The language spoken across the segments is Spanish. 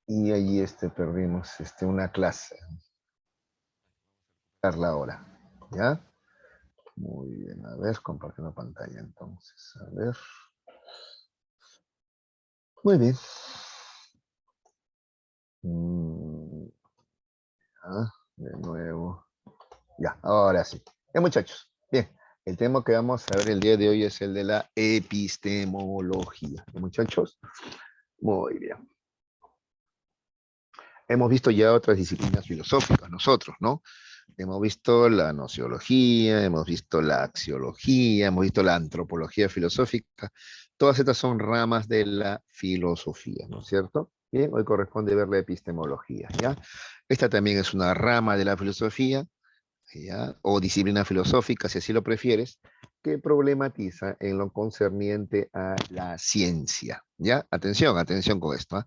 Y allí perdimos una clase. La hora. ¿Ya? Muy bien. A ver, compartiendo pantalla entonces. A ver. Muy bien. De nuevo. Ya, ahora sí. Ya, muchachos. Bien. El tema que vamos a ver el día de hoy es el de la epistemología. ¿Ya, muchachos? Muy bien. Hemos visto ya otras disciplinas filosóficas nosotros, ¿no? Hemos visto la nociología, hemos visto la axiología, hemos visto la antropología filosófica. Todas estas son ramas de la filosofía, ¿no es cierto? Bien, hoy corresponde ver la epistemología, ¿ya? Esta también es una rama de la filosofía, ¿ya? O disciplina filosófica, si así lo prefieres, que problematiza en lo concerniente a la ciencia, ¿ya? Atención, atención con esto, ¿eh?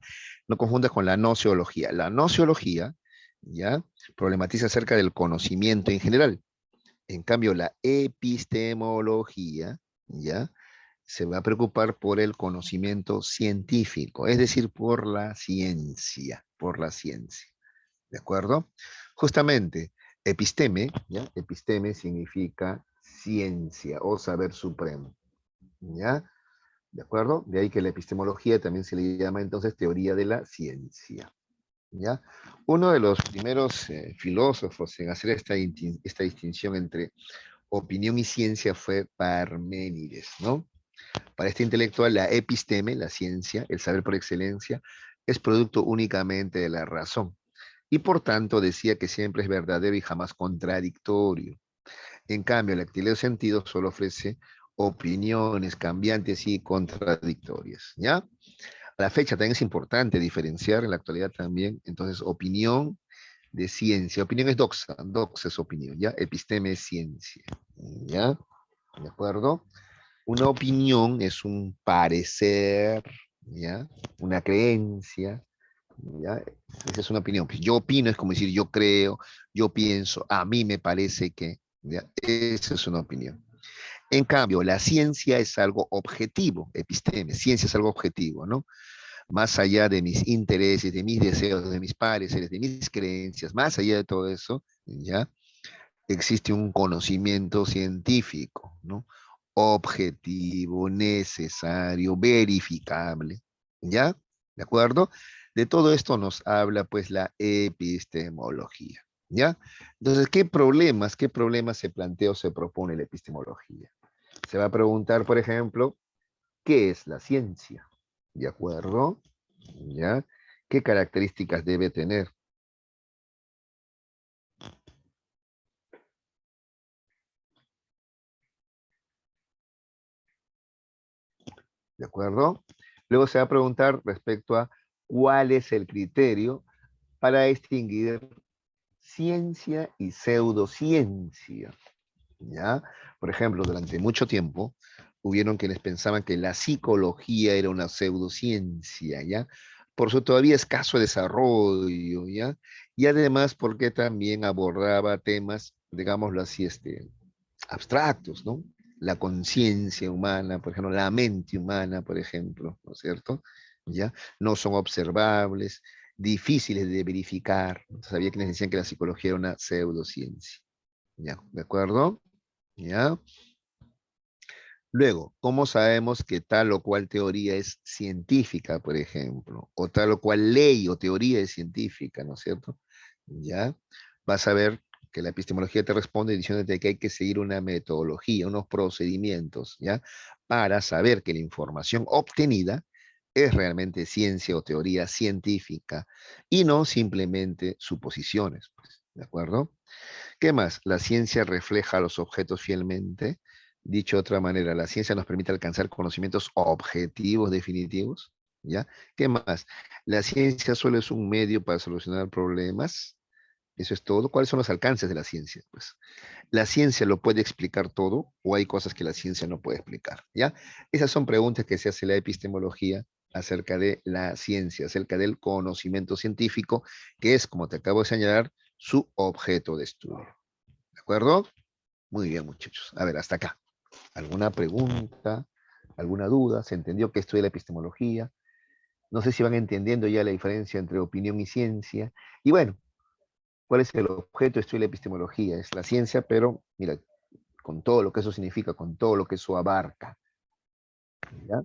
No confundas con la nociología. La nociología, ¿ya? Problematiza acerca del conocimiento en general. En cambio, la epistemología, ¿ya? Se va a preocupar por el conocimiento científico, es decir, por la ciencia, por la ciencia. ¿De acuerdo? Justamente, episteme, ¿ya? Episteme significa ciencia o saber supremo, ¿ya? ¿De acuerdo? De ahí que la epistemología también se le llama entonces teoría de la ciencia, ¿ya? Uno de los primeros filósofos en hacer esta distinción entre opinión y ciencia fue Parménides, ¿no? Para este intelectual, la episteme, la ciencia, el saber por excelencia, es producto únicamente de la razón y por tanto decía que siempre es verdadero y jamás contradictorio. En cambio, el actileo sentido solo ofrece opiniones cambiantes y contradictorias, ¿ya? A la fecha también es importante diferenciar en la actualidad también, entonces, opinión de ciencia. Opinión es doxa, doxa es opinión, ¿ya? Episteme es ciencia, ¿ya? ¿De acuerdo? Una opinión es un parecer, ¿ya? Una creencia, ¿ya? Esa es una opinión. Pues yo opino es como decir yo creo, yo pienso, a mí me parece que, ¿ya? Esa es una opinión. En cambio, la ciencia es algo objetivo, episteme, ciencia es algo objetivo, ¿no? Más allá de mis intereses, de mis deseos, de mis pareceres, de mis creencias, más allá de todo eso, ¿ya? Existe un conocimiento científico, ¿no? Objetivo, necesario, verificable, ¿ya? ¿De acuerdo? De todo esto nos habla pues la epistemología, ¿ya? Entonces, qué problemas se plantea o se propone la epistemología? Se va a preguntar, por ejemplo, ¿qué es la ciencia? ¿De acuerdo? ¿Ya? ¿Qué características debe tener? ¿De acuerdo? Luego se va a preguntar respecto a cuál es el criterio para distinguir ciencia y pseudociencia, ¿ya? Por ejemplo, durante mucho tiempo hubieron quienes pensaban que la psicología era una pseudociencia, ¿ya? Por su todavía escaso desarrollo, ¿ya? Y además porque también abordaba temas, digámoslo así, abstractos, ¿no? La conciencia humana, por ejemplo, la mente humana, por ejemplo, ¿no es cierto? ¿Ya? No son observables, difíciles de verificar. Entonces, había quienes decían que la psicología era una pseudociencia. ¿Ya? ¿De acuerdo? ¿Ya? Luego, ¿cómo sabemos que tal o cual teoría es científica, por ejemplo? O tal o cual ley o teoría es científica, ¿no es cierto? ¿Ya? Vas a ver que la epistemología te responde diciéndote que hay que seguir una metodología, unos procedimientos, ¿ya? Para saber que la información obtenida es realmente ciencia o teoría científica y no simplemente suposiciones, pues, ¿de acuerdo? ¿Qué más? La ciencia refleja los objetos fielmente. Dicho de otra manera, la ciencia nos permite alcanzar conocimientos objetivos definitivos, ¿ya? ¿Qué más? La ciencia solo es un medio para solucionar problemas. Eso es todo. ¿Cuáles son los alcances de la ciencia? Pues la ciencia lo puede explicar todo o hay cosas que la ciencia no puede explicar, ¿ya? Esas son preguntas que se hace la epistemología acerca de la ciencia, acerca del conocimiento científico, que es, como te acabo de señalar, su objeto de estudio. ¿De acuerdo? Muy bien, muchachos. A ver, hasta acá. ¿Alguna pregunta? ¿Alguna duda? ¿Se entendió que esto es la epistemología? No sé si van entendiendo ya la diferencia entre opinión y ciencia. Y bueno, ¿cuál es el objeto de estudio de la epistemología? Es la ciencia, pero mira, con todo lo que eso significa, con todo lo que eso abarca. ¿Ya?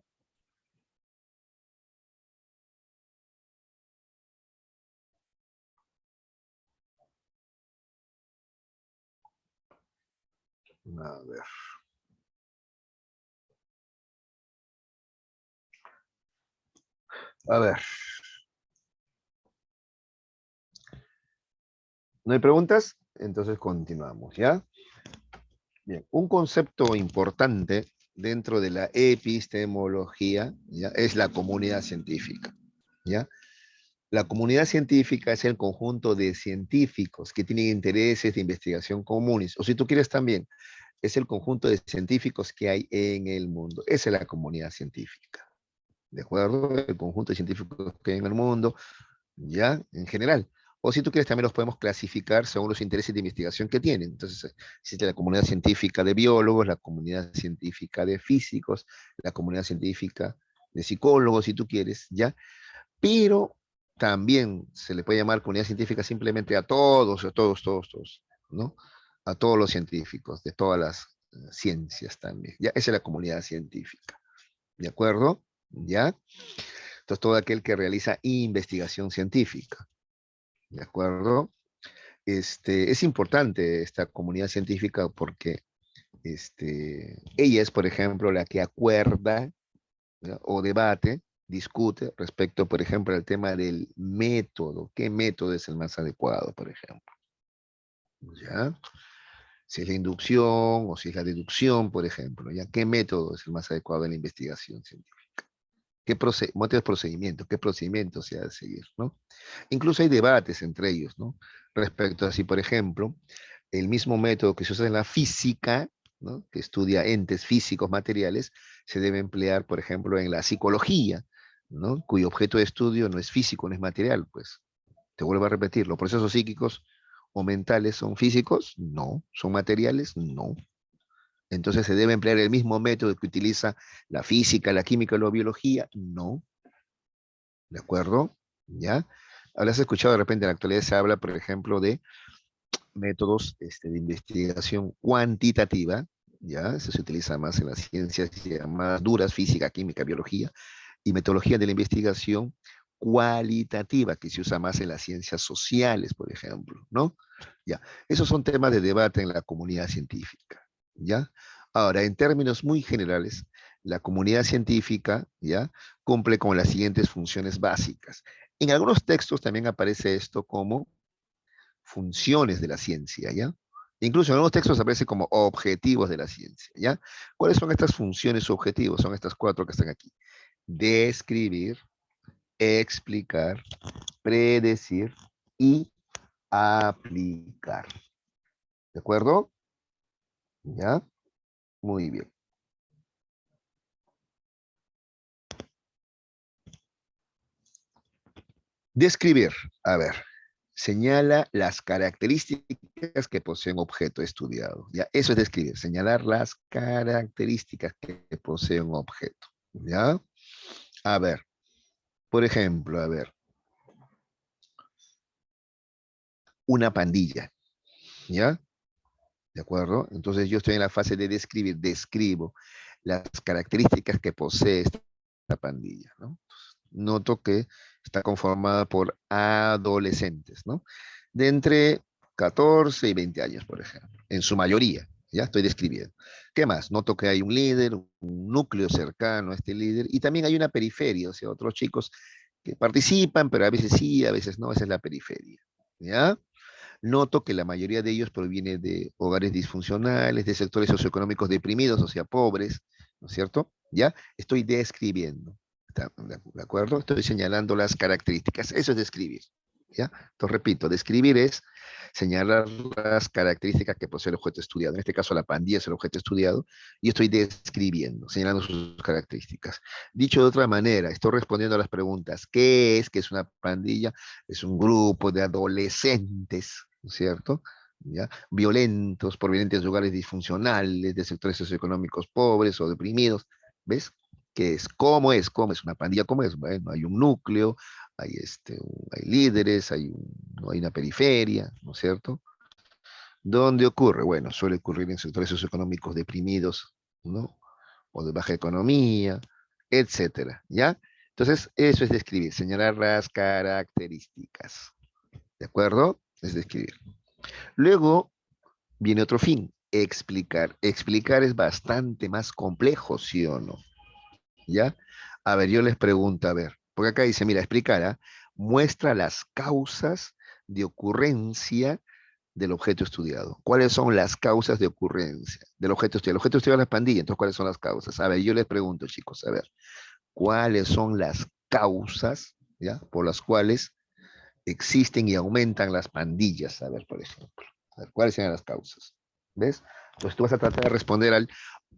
A ver. A ver. ¿No hay preguntas? Entonces continuamos, ¿ya? Bien, un concepto importante dentro de la epistemología, ¿ya? Es la comunidad científica, ¿ya? La comunidad científica es el conjunto de científicos que tienen intereses de investigación comunes, o si tú quieres también, es el conjunto de científicos que hay en el mundo. Esa es la comunidad científica, ¿de acuerdo? El conjunto de científicos que hay en el mundo, ¿ya? En general. O si tú quieres, también los podemos clasificar según los intereses de investigación que tienen. Entonces, existe la comunidad científica de biólogos, la comunidad científica de físicos, la comunidad científica de psicólogos, si tú quieres, ¿ya? Pero también se le puede llamar comunidad científica simplemente a todos, ¿no? A todos los científicos, de todas las ciencias también. ¿Ya? Esa es la comunidad científica, ¿de acuerdo? ¿Ya? Entonces, todo aquel que realiza investigación científica. ¿De acuerdo? Es importante esta comunidad científica porque ella es, por ejemplo, la que acuerda, ¿ya? O debate, discute respecto, por ejemplo, al tema del método. ¿Qué método es el más adecuado, por ejemplo? ¿Ya? Si es la inducción o si es la deducción, por ejemplo, ¿ya? ¿Qué método es el más adecuado en la investigación científica? ¿Qué procedimiento? ¿Qué procedimiento se ha de seguir, ¿no? Incluso hay debates entre ellos, ¿no? Respecto a si, por ejemplo, el mismo método que se usa en la física, ¿no? Que estudia entes físicos materiales, se debe emplear, por ejemplo, en la psicología, ¿no? Cuyo objeto de estudio no es físico, no es material, pues. Te vuelvo a repetir, ¿los procesos psíquicos o mentales son físicos? No. ¿Son materiales? No. Entonces, ¿se debe emplear el mismo método que utiliza la física, la química o la biología? No. ¿De acuerdo? ¿Ya? Habrás escuchado de repente en la actualidad se habla, por ejemplo, de métodos de investigación cuantitativa, ¿ya? Eso se utiliza más en las ciencias llamadas duras, física, química, biología, y metodología de la investigación cualitativa, que se usa más en las ciencias sociales, por ejemplo, ¿no? Ya, esos son temas de debate en la comunidad científica, ¿ya? Ahora, en términos muy generales, la comunidad científica, ¿ya? Cumple con las siguientes funciones básicas. En algunos textos también aparece esto como funciones de la ciencia, ¿ya? Incluso en algunos textos aparece como objetivos de la ciencia, ¿ya? ¿Cuáles son estas funciones o objetivos? Son estas cuatro que están aquí. Describir, explicar, predecir y aplicar. ¿De acuerdo? ¿Ya? Muy bien. Describir. A ver. Señala las características que posee un objeto estudiado. ¿Ya? Eso es describir. Señalar las características que posee un objeto. ¿Ya? A ver. Por ejemplo, a ver. Una pandilla. ¿Ya? ¿De acuerdo? Entonces yo estoy en la fase de describir. Describo las características que posee esta pandilla, ¿no? Noto que está conformada por adolescentes, ¿no? De entre 14 y 20 años, por ejemplo, en su mayoría, ya estoy describiendo. ¿Qué más? Noto que hay un líder, un núcleo cercano a este líder, y también hay una periferia, o sea, otros chicos que participan, pero a veces sí, a veces no, esa es la periferia, ¿ya? Noto que la mayoría de ellos proviene de hogares disfuncionales, de sectores socioeconómicos deprimidos, o sea, pobres, ¿no es cierto? ¿Ya? Estoy describiendo, ¿de acuerdo? Estoy señalando las características, eso es describir, ¿ya? Entonces, repito, describir es señalar las características que posee el objeto estudiado. En este caso, la pandilla es el objeto estudiado, y estoy describiendo, señalando sus características. Dicho de otra manera, estoy respondiendo a las preguntas, ¿qué es? ¿Qué es una pandilla? Es un grupo de adolescentes, ¿no es cierto? ¿Ya? Violentos, provenientes de lugares disfuncionales, de sectores socioeconómicos pobres o deprimidos, ¿ves? ¿Qué es? ¿Cómo es? ¿Cómo es una pandilla? ¿Cómo es? Bueno, hay un núcleo, hay, hay líderes, no hay una periferia, ¿no es cierto? ¿Dónde ocurre? Bueno, suele ocurrir en sectores socioeconómicos deprimidos, ¿no? O de baja economía, etcétera, ¿ya? Entonces, eso es describir, señalar las características, ¿de acuerdo? Es describir. Luego viene otro fin, explicar. Explicar es bastante más complejo, ¿sí o no? ¿Ya? A ver, yo les pregunto, a ver, porque acá dice, mira, explicar, ¿ah? Muestra las causas de ocurrencia del objeto estudiado. ¿Cuáles son las causas de ocurrencia del objeto estudiado? El objeto estudiado es la pandilla, entonces, ¿cuáles son las causas? A ver, yo les pregunto, chicos, a ver, ¿cuáles son las causas, ya, por las cuales existen y aumentan las pandillas? A ver, por ejemplo, a ver, ¿cuáles son las causas? ¿Ves? Pues tú vas a tratar de responder al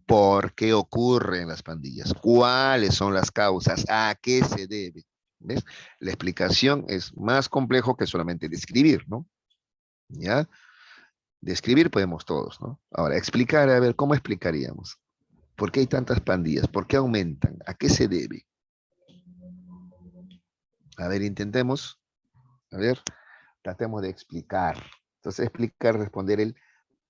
por qué ocurren las pandillas, cuáles son las causas, a qué se debe. ¿Ves? La explicación es más complejo que solamente describir, ¿no? ¿Ya? Describir podemos todos, ¿no? Ahora, explicar, a ver, ¿cómo explicaríamos? ¿Por qué hay tantas pandillas? ¿Por qué aumentan? ¿A qué se debe? A ver, intentemos, a ver, tratemos de explicar. Entonces, explicar, responder el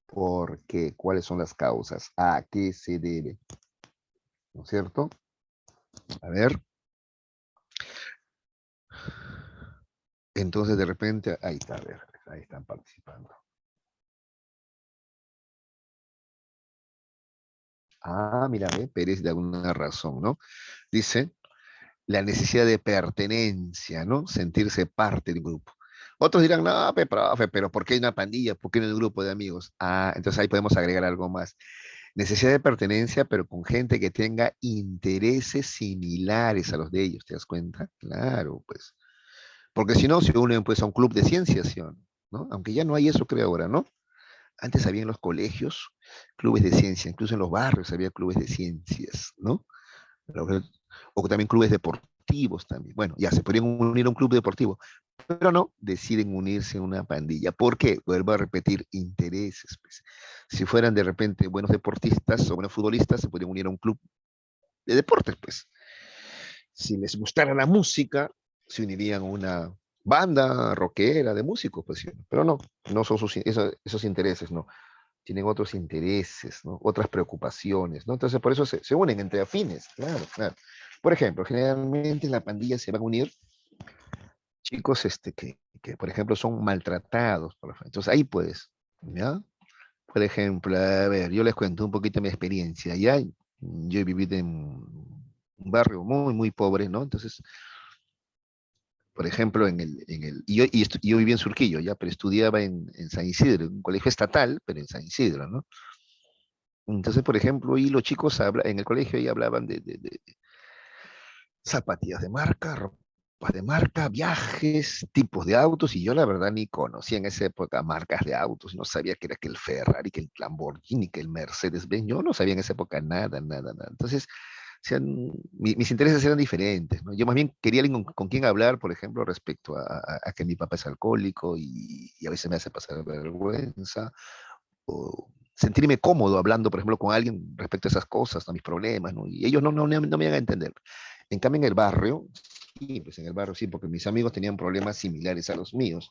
por qué, cuáles son las causas, a qué se debe, ¿no es cierto? A ver, entonces de repente, ahí está, a ver, ahí están participando. Ah, mira, ve, Pérez de alguna razón, ¿no? Dice, la necesidad de pertenencia, ¿no? Sentirse parte del grupo. Otros dirán, no, profe, pero ¿por qué hay una pandilla? ¿Por qué no hay un grupo de amigos? Ah, entonces ahí podemos agregar algo más. Necesidad de pertenencia, pero con gente que tenga intereses similares a los de ellos, ¿te das cuenta? Claro, pues. Porque si no, se unen pues a un club de ciencias, ¿sí o no? Aunque ya no hay eso, creo ahora, ¿no? Antes había en los colegios clubes de ciencia, incluso en los barrios había clubes de ciencias, ¿no? O también clubes deportivos también. Bueno, ya se podrían unir a un club deportivo, pero no, deciden unirse a una pandilla. ¿Por qué? Vuelvo a repetir, intereses. Pues. Si fueran de repente buenos deportistas o buenos futbolistas, se podrían unir a un club de deportes, pues. Si les gustara la música, se unirían a una banda rockera de músicos, pues, ¿sí? Pero no, no son esos intereses, no. Tienen otros intereses, ¿no? Otras preocupaciones, ¿no? Entonces, por eso se unen entre afines, claro, claro. Por ejemplo, generalmente en la pandilla se van a unir chicos por ejemplo, son maltratados. Entonces, ahí puedes, ¿ya? Por ejemplo, a ver, yo les cuento un poquito mi experiencia. Ya, yo he vivido en un barrio muy, muy pobre, ¿no? Entonces, por ejemplo, yo vivía en Surquillo, ya, pero estudiaba en San Isidro, en un colegio estatal, pero en San Isidro, ¿no? Entonces, por ejemplo, y los chicos en el colegio ya hablaban de zapatillas de marca, ropa de marca, viajes, tipos de autos, y yo la verdad ni conocía en esa época marcas de autos, no sabía que era que el Ferrari, que el Lamborghini, que el Mercedes-Benz, yo no sabía en esa época nada, nada, nada. Entonces, mis intereses eran diferentes, ¿no? Yo más bien quería alguien con quien hablar, por ejemplo, respecto a que mi papá es alcohólico y a veces me hace pasar vergüenza, o sentirme cómodo hablando, por ejemplo, con alguien respecto a esas cosas, a mis problemas, ¿no? Y ellos no me van a entender. En cambio, en el barrio, sí, pues en el barrio sí, porque mis amigos tenían problemas similares a los míos.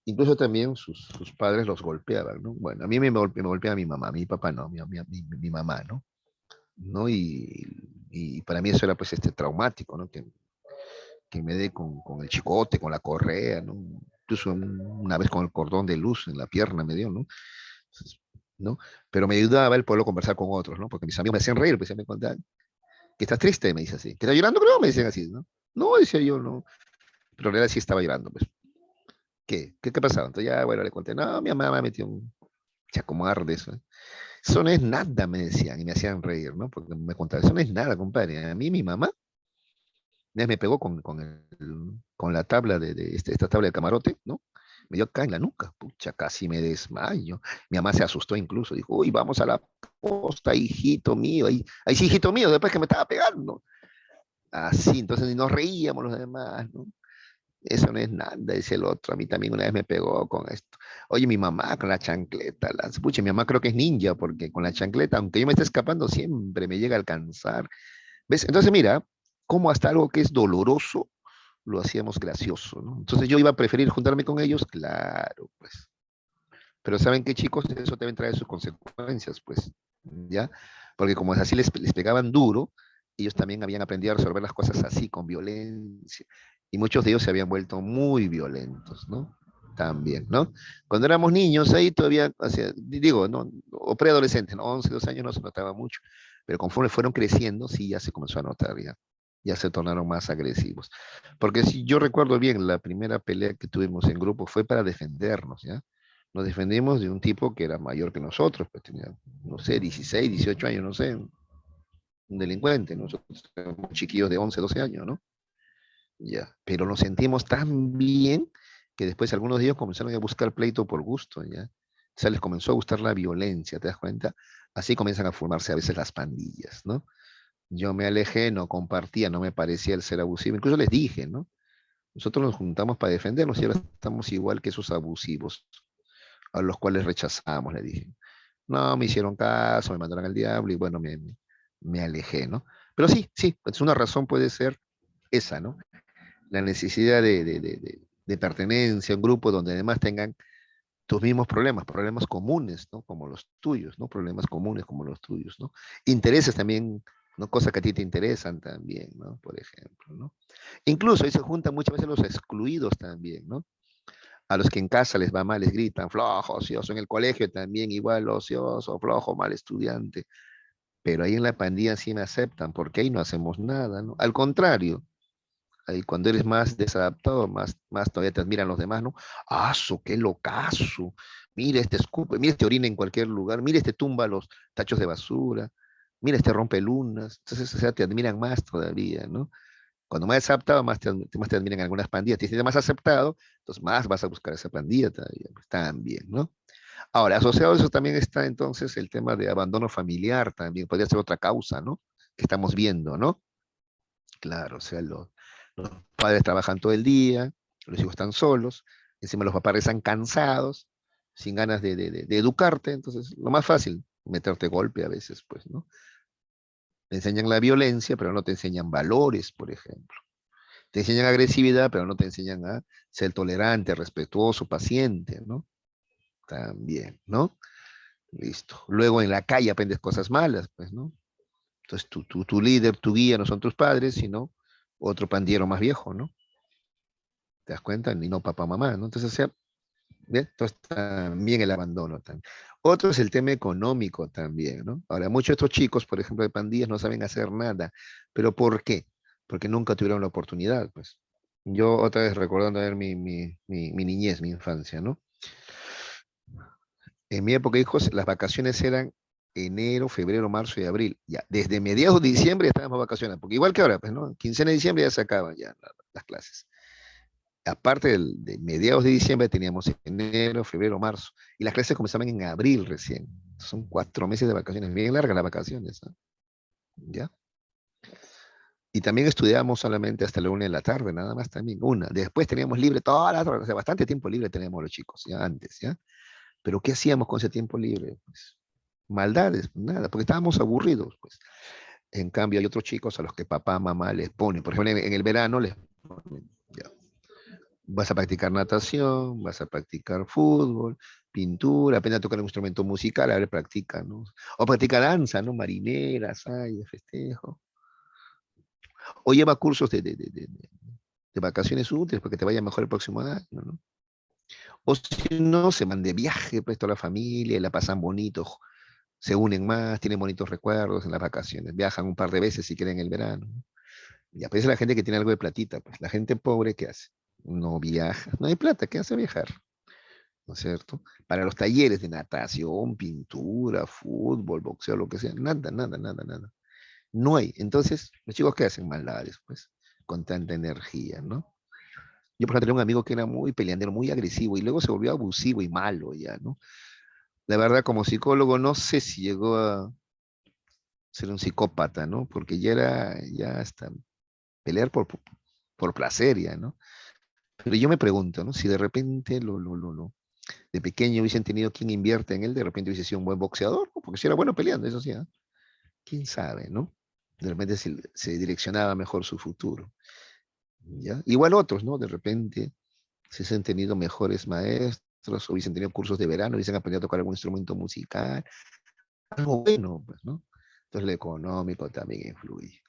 Incluso también sus padres los golpeaban, ¿no? Bueno, a mí me golpeaba mi mamá, mi papá no, mi mamá, ¿no? ¿No? Y para mí eso era pues traumático, ¿no? Que me dé con el chicote, con la correa, ¿no? Incluso una vez con el cordón de luz en la pierna me dio, ¿no? ¿No? Pero me ayudaba el poderlo conversar con otros, ¿no? Porque mis amigos me hacían reír, pues me contaban, que estás triste, me dice así, que estás llorando, creo, me decían así, ¿no? No, decía yo, no, pero en realidad sí estaba llorando, pues. ¿Qué pasaba? Entonces ya, bueno, le conté, no, mi mamá me metió un chacomar de eso. ¿Eh? Eso no es nada, me decían, y me hacían reír, ¿no? Porque me contaban, eso no es nada, compadre. A mí mi mamá me pegó con la tabla esta tabla de camarote, ¿no? Me dio acá en la nuca, pucha, casi me desmayo. Mi mamá se asustó incluso, dijo, uy, vamos a la costa, hijito mío, ahí sí, hijito mío, después que me estaba pegando. Así, entonces nos reíamos los demás, ¿no? Eso no es nada, dice el otro. A mí también una vez me pegó con esto. Oye, mi mamá con la chancleta, pucha, mi mamá creo que es ninja, porque con la chancleta, aunque yo me esté escapando, siempre me llega a alcanzar. ¿Ves? Entonces mira, cómo hasta algo que es doloroso lo hacíamos gracioso, ¿no? Entonces yo iba a preferir juntarme con ellos, claro, pues. Pero ¿saben qué, chicos? Eso también trae sus consecuencias, pues, ¿ya? Porque como así les pegaban duro, ellos también habían aprendido a resolver las cosas así, con violencia. Y muchos de ellos se habían vuelto muy violentos, ¿no? También, ¿no? Cuando éramos niños, ahí todavía, o sea, digo, ¿no? O preadolescentes, ¿no? 11, 12 años no se notaba mucho. Pero conforme fueron creciendo, sí, ya se comenzó a notar, ya. Ya se tornaron más agresivos. Porque si yo recuerdo bien, la primera pelea que tuvimos en grupo fue para defendernos, ¿ya? Nos defendimos de un tipo que era mayor que nosotros, pues tenía, no sé, 16, 18 años, no sé, un delincuente, nosotros éramos chiquillos de 11, 12 años, ¿no? Ya, pero nos sentimos tan bien que después algunos de ellos comenzaron a buscar pleito por gusto, ¿ya? O sea, les comenzó a gustar la violencia, ¿te das cuenta? Así comienzan a formarse a veces las pandillas, ¿no? Yo me alejé, no compartía, no me parecía el ser abusivo, incluso les dije, ¿no? Nosotros nos juntamos para defendernos y ahora estamos igual que esos abusivos, a los cuales rechazamos, le dije. No, me hicieron caso, me mandaron al diablo y bueno, me alejé, ¿no? Pero sí, sí, pues una razón puede ser esa, ¿no? La necesidad de pertenencia a un grupo donde además tengan tus mismos problemas, problemas comunes, ¿no? Como los tuyos, ¿no? Problemas comunes como los tuyos, ¿no? Intereses también, ¿no? Cosas que a ti te interesan también, ¿no? Por ejemplo, ¿no? Incluso ahí se juntan muchas veces los excluidos también, ¿no? A los que en casa les va mal, les gritan, flojo, ocioso, en el colegio también igual, ocioso, flojo, mal estudiante, pero ahí en la pandilla sí me aceptan, porque ahí no hacemos nada, ¿no? Al contrario, ahí cuando eres más desadaptado, más todavía te admiran los demás, ¿no? ¡Aso, qué locazo! Mira, este escupe, mira, este orina en cualquier lugar, mira, este tumba los tachos de basura, mira, este rompe lunas, entonces, o sea, te admiran más todavía, ¿no? Cuando más aceptado, más te admiran algunas pandillas. Te sientes más aceptado, entonces más vas a buscar esa pandilla todavía, pues, también, ¿no? Ahora, asociado a eso también está entonces el tema de abandono familiar también, podría ser otra causa, ¿no? Que estamos viendo, ¿no? Claro, o sea, los padres trabajan todo el día, los hijos están solos, encima los papás están cansados, sin ganas de educarte, entonces lo más fácil, meterte golpe a veces, pues, ¿no? Te enseñan la violencia, pero no te enseñan valores, por ejemplo. Te enseñan agresividad, pero no te enseñan a ser tolerante, respetuoso, paciente, ¿no? También, ¿no? Listo. Luego en la calle aprendes cosas malas, pues, ¿no? Entonces tu líder, tu guía no son tus padres, sino otro pandillero más viejo, ¿no? ¿Te das cuenta? Ni no papá, mamá, ¿no? Entonces, o sea, ¿bien? Entonces también el abandono también. Otro es el tema económico también, ¿no? Ahora, muchos de estos chicos, por ejemplo, de pandillas, no saben hacer nada. ¿Pero por qué? Porque nunca tuvieron la oportunidad, pues. Yo otra vez recordando a ver mi niñez, mi infancia, ¿no? En mi época, hijos, las vacaciones eran enero, febrero, marzo y abril. Ya, desde mediados de diciembre estábamos vacaciones, porque igual que ahora, pues, ¿no? Quincena de diciembre ya se acaban ya las clases. Aparte de mediados de diciembre teníamos enero, febrero, marzo, y las clases comenzaban en abril recién. Son 4 meses de vacaciones, bien largas las vacaciones, ¿no? ¿Ya? Y también estudiábamos solamente hasta la 1 de la tarde, nada más también, una. Después teníamos libre toda la tarde, o sea, bastante tiempo libre teníamos los chicos, ya antes, ¿ya? Pero ¿qué hacíamos con ese tiempo libre? Pues, maldades, nada, porque estábamos aburridos, pues. En cambio, hay otros chicos a los que papá, mamá les ponen, por ejemplo, en el verano les ponen, ya, vas a practicar natación, vas a practicar fútbol, pintura, aprende a tocar un instrumento musical, a ver, practica, ¿no? O practica danza, ¿no? Marinera, saya, festejo. O lleva cursos de vacaciones útiles para que te vaya mejor el próximo año, ¿no? O si no, se van de viaje, pues toda la familia, y la pasan bonito, se unen más, tienen bonitos recuerdos en las vacaciones, viajan un par de veces si quieren el verano, ¿no? Y aparece la gente que tiene algo de platita, pues la gente pobre, ¿qué hace? No viaja, no hay plata, ¿qué hace viajar? ¿No es cierto? Para los talleres de natación, pintura, fútbol, boxeo, lo que sea, nada, nada, nada, nada. No hay. Entonces, los chicos que hacen maldades, pues, con tanta energía, ¿no? Yo, por ejemplo, tenía un amigo que era muy peleandero, muy agresivo, y luego se volvió abusivo y malo ya, ¿no? La verdad, como psicólogo, no sé si llegó a ser un psicópata, ¿no? Porque ya era, ya hasta pelear por placer ya, ¿no? Pero yo me pregunto, ¿no? Si de repente de pequeño hubiesen tenido quien invierte en él, de repente hubiese sido un buen boxeador, ¿no? Porque si era bueno peleando, eso sí, ¿eh? ¿Quién sabe, no? De repente se direccionaba mejor su futuro. ¿Ya? Igual otros, ¿no? De repente si hubiesen tenido mejores maestros, o hubiesen tenido cursos de verano, hubiesen aprendido a tocar algún instrumento musical, algo bueno, pues, ¿no? Entonces lo económico también influye.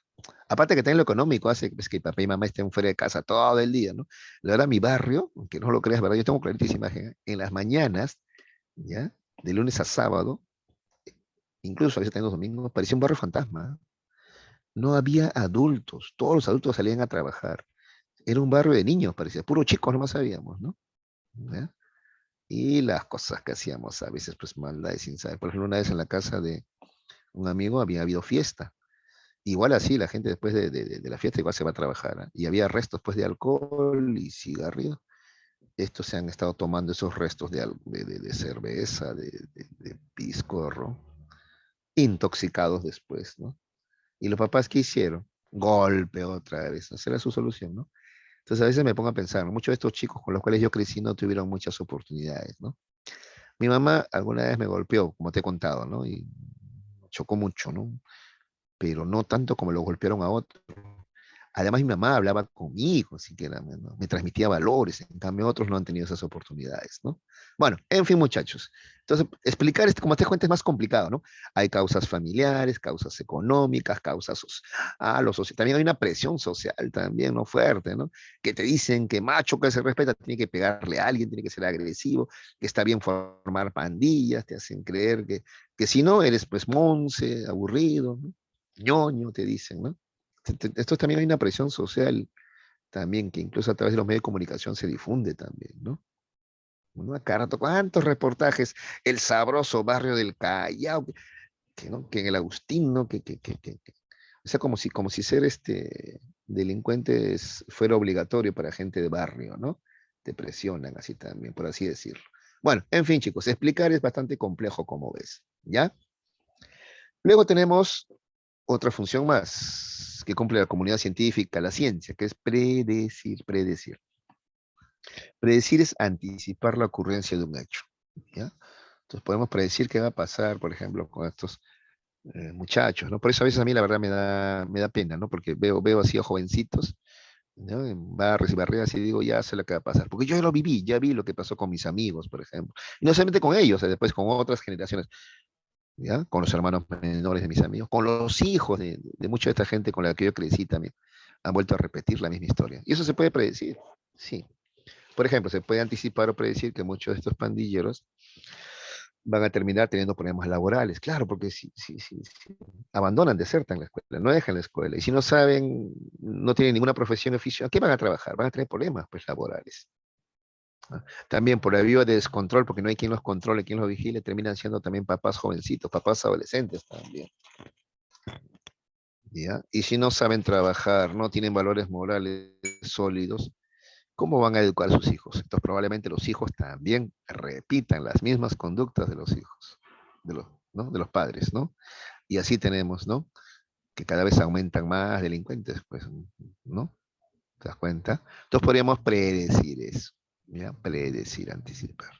Aparte que también lo económico hace pues, que papá y mamá estén fuera de casa todo el día, ¿no? La verdad, mi barrio, aunque no lo creas, ¿verdad? Yo tengo clarísima imagen, ¿eh? En las mañanas, ¿ya? De lunes a sábado, incluso a veces también los domingos, parecía un barrio fantasma. ¿Eh? No había adultos, todos los adultos salían a trabajar. Era un barrio de niños, parecía, puro chicos nomás sabíamos, ¿no? ¿Ya? Y las cosas que hacíamos a veces, pues maldades sin saber. Por ejemplo, una vez en la casa de un amigo había habido fiesta. Igual así, la gente después de la fiesta igual se va a trabajar. ¿Eh? Y había restos pues de alcohol y cigarrillos. Estos se han estado tomando esos restos de cerveza, de pisco, de ron, intoxicados después, ¿no? Y los papás, ¿qué hicieron? Golpe otra vez. Esa era su solución, ¿no? Entonces a veces me pongo a pensar, ¿no? Muchos de estos chicos con los cuales yo crecí no tuvieron muchas oportunidades, ¿no? Mi mamá alguna vez me golpeó, como te he contado, ¿no? Y chocó mucho, ¿no? Pero no tanto como lo golpearon a otros. Además, mi mamá hablaba conmigo, así que ¿no? Me transmitía valores, en cambio otros no han tenido esas oportunidades, ¿no? Bueno, en fin, muchachos. Entonces, explicar esto, como te cuento, es más complicado, ¿no? Hay causas familiares, causas económicas, causas, también hay una presión social también, ¿no? Fuerte, ¿no? Que te dicen que macho que se respeta tiene que pegarle a alguien, tiene que ser agresivo, que está bien formar pandillas, te hacen creer que si no, eres pues monce, aburrido, ¿no? Ñoño, te dicen, ¿no? Esto también hay una presión social también que incluso a través de los medios de comunicación se difunde también, ¿no? Uno acá rato, ¿cuántos reportajes? El sabroso barrio del Callao, ¿no? Que en el Agustín, ¿no? O sea, como si ser delincuente fuera obligatorio para gente de barrio, ¿no? Te presionan así también, por así decirlo. Bueno, en fin, chicos, explicar es bastante complejo, como ves, ¿ya? Luego tenemos otra función más que cumple la comunidad científica, la ciencia, que es predecir, predecir. Predecir es anticipar la ocurrencia de un hecho. ¿Ya? Entonces podemos predecir qué va a pasar, por ejemplo, con estos muchachos, ¿no? Por eso a veces a mí la verdad me da pena, ¿no? Porque veo así a jovencitos, ¿no? En barrios y barriadas y digo, ya sé lo que va a pasar. Porque yo ya lo viví, ya vi lo que pasó con mis amigos, por ejemplo. Y no solamente con ellos, después con otras generaciones. ¿Ya? Con los hermanos menores de mis amigos, con los hijos de mucha de esta gente con la que yo crecí también, han vuelto a repetir la misma historia. Y eso se puede predecir, sí. Por ejemplo, se puede anticipar o predecir que muchos de estos pandilleros van a terminar teniendo problemas laborales. Claro, porque si abandonan, desertan la escuela, no dejan la escuela. Y si no saben, no tienen ninguna profesión oficial, ¿a qué van a trabajar? Van a tener problemas pues, laborales. ¿No? También por la vía de descontrol, porque no hay quien los controle, quien los vigile, terminan siendo también papás jovencitos, papás adolescentes también. ¿Ya? Y si no saben trabajar, no tienen valores morales sólidos, ¿cómo van a educar a sus hijos? Entonces probablemente los hijos también repitan las mismas conductas de los hijos, ¿no? De los padres, ¿no? Y así tenemos, ¿no? Que cada vez aumentan más delincuentes, pues, ¿no? ¿Te das cuenta? Entonces podríamos predecir eso, ¿ya? Predecir, anticipar,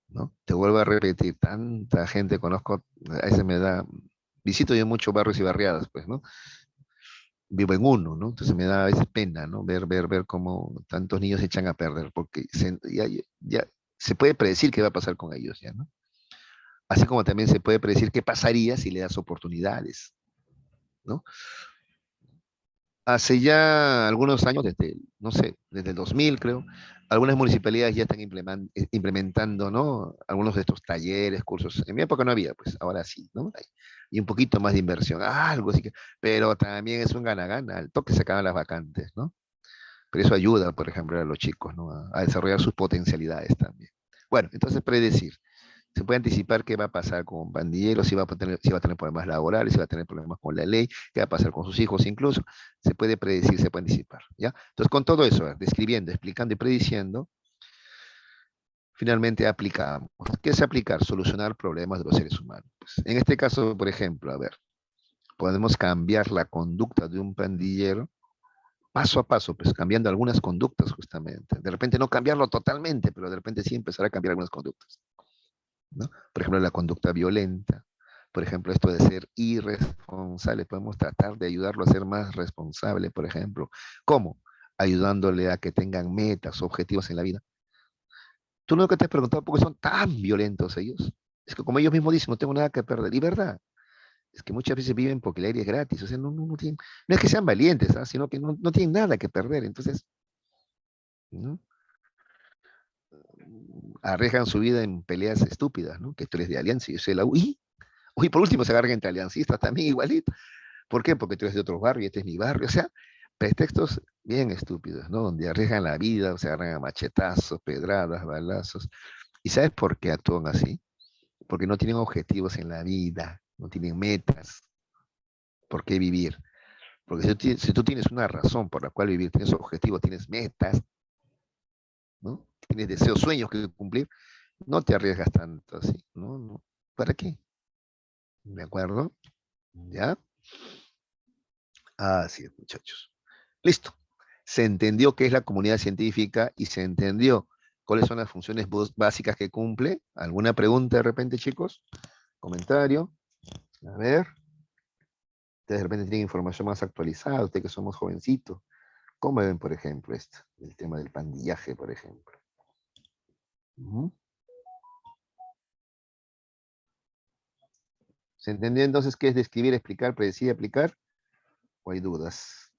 ¿no? Te vuelvo a repetir, tanta gente conozco, a veces me da, visito yo muchos barrios y barriadas, pues, ¿no? Vivo en uno, ¿no? Entonces me da a veces pena, ¿no? Ver cómo tantos niños se echan a perder, porque ya se puede predecir qué va a pasar con ellos, ¿ya, no? Así como también se puede predecir qué pasaría si le das oportunidades, ¿no? Hace ya algunos años, no sé, desde el 2000 creo, algunas municipalidades ya están implementando, ¿no? Algunos de estos talleres, cursos. En mi época no había, pues ahora sí, ¿no? Y un poquito más de inversión, algo así que, pero también es un gana-gana, al toque se acaban las vacantes, ¿no? Pero eso ayuda, por ejemplo, a los chicos, ¿no? A desarrollar sus potencialidades también. Bueno, entonces predecir. Se puede anticipar qué va a pasar con pandilleros, si va a tener problemas laborales, si va a tener problemas con la ley, qué va a pasar con sus hijos incluso. Se puede predecir, se puede anticipar, ¿ya? Entonces, con todo eso, describiendo, explicando y prediciendo, finalmente aplicamos. ¿Qué es aplicar? Solucionar problemas de los seres humanos. Pues, en este caso, por ejemplo, a ver, podemos cambiar la conducta de un pandillero paso a paso, pues cambiando algunas conductas justamente. De repente no cambiarlo totalmente, pero de repente sí empezar a cambiar algunas conductas, ¿no? Por ejemplo, la conducta violenta, Por ejemplo, esto de ser irresponsable, podemos tratar de ayudarlo a ser más responsable, por ejemplo. ¿Cómo? Ayudándole a que tengan metas, objetivos en la vida. Tú nunca te has preguntado por qué son tan violentos ellos. Es que como ellos mismos dicen, no tengo nada que perder. Y verdad, es que muchas veces viven porque el aire es gratis. O sea, no tienen, no es que sean valientes, ¿ah? Sino que no tienen nada que perder. Entonces, ¿no? Arriesgan su vida en peleas estúpidas, ¿no? Que tú eres de Alianza y yo soy de la U. Y por último se agarran entre aliancistas también igualito. ¿Por qué? Porque tú eres de otro barrio y este es mi barrio. O sea, pretextos bien estúpidos, ¿no? Donde arriesgan la vida, o se agarran a machetazos, pedradas, balazos. ¿Y sabes por qué actúan así? Porque no tienen objetivos en la vida, no tienen metas. ¿Por qué vivir? Porque si tú tienes una razón por la cual vivir, tienes objetivos, tienes metas, ¿no? Tienes deseos, sueños que cumplir, no te arriesgas tanto así, ¿no? No. ¿Para qué? ¿De acuerdo? ¿Ya? Así es, muchachos. Listo. Se entendió qué es la comunidad científica y se entendió cuáles son las funciones básicas que cumple. ¿Alguna pregunta de repente, chicos? ¿Comentario? A ver. Ustedes de repente tienen información más actualizada, ustedes que somos jovencitos. ¿Cómo ven, por ejemplo, esto? El tema del pandillaje, por ejemplo. Ujú. ¿Se entendió entonces qué es describir, explicar, predecir, aplicar? ¿O hay dudas?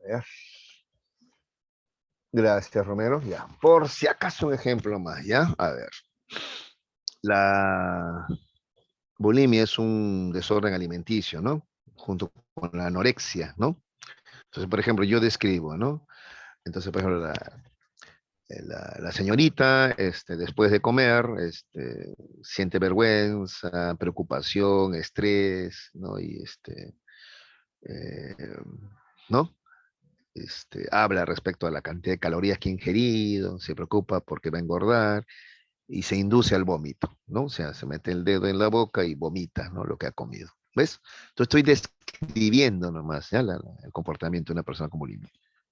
A ver. Gracias, Romero. Ya. Por si acaso un ejemplo más, ¿ya? A ver. La bulimia es un desorden alimenticio, ¿no? Junto con la anorexia, ¿no? Entonces, por ejemplo, yo describo, ¿no? Entonces, por ejemplo, la señorita, después de comer, siente vergüenza, preocupación, estrés, ¿no? Eh, ¿No? Habla respecto a la cantidad de calorías que ha ingerido, se preocupa porque va a engordar y se induce al vómito, ¿no? O sea, se mete el dedo en la boca y vomita, ¿no? Lo que ha comido. ¿Ves? Entonces estoy describiendo nomás, ¿ya? El comportamiento de una persona con bulimia.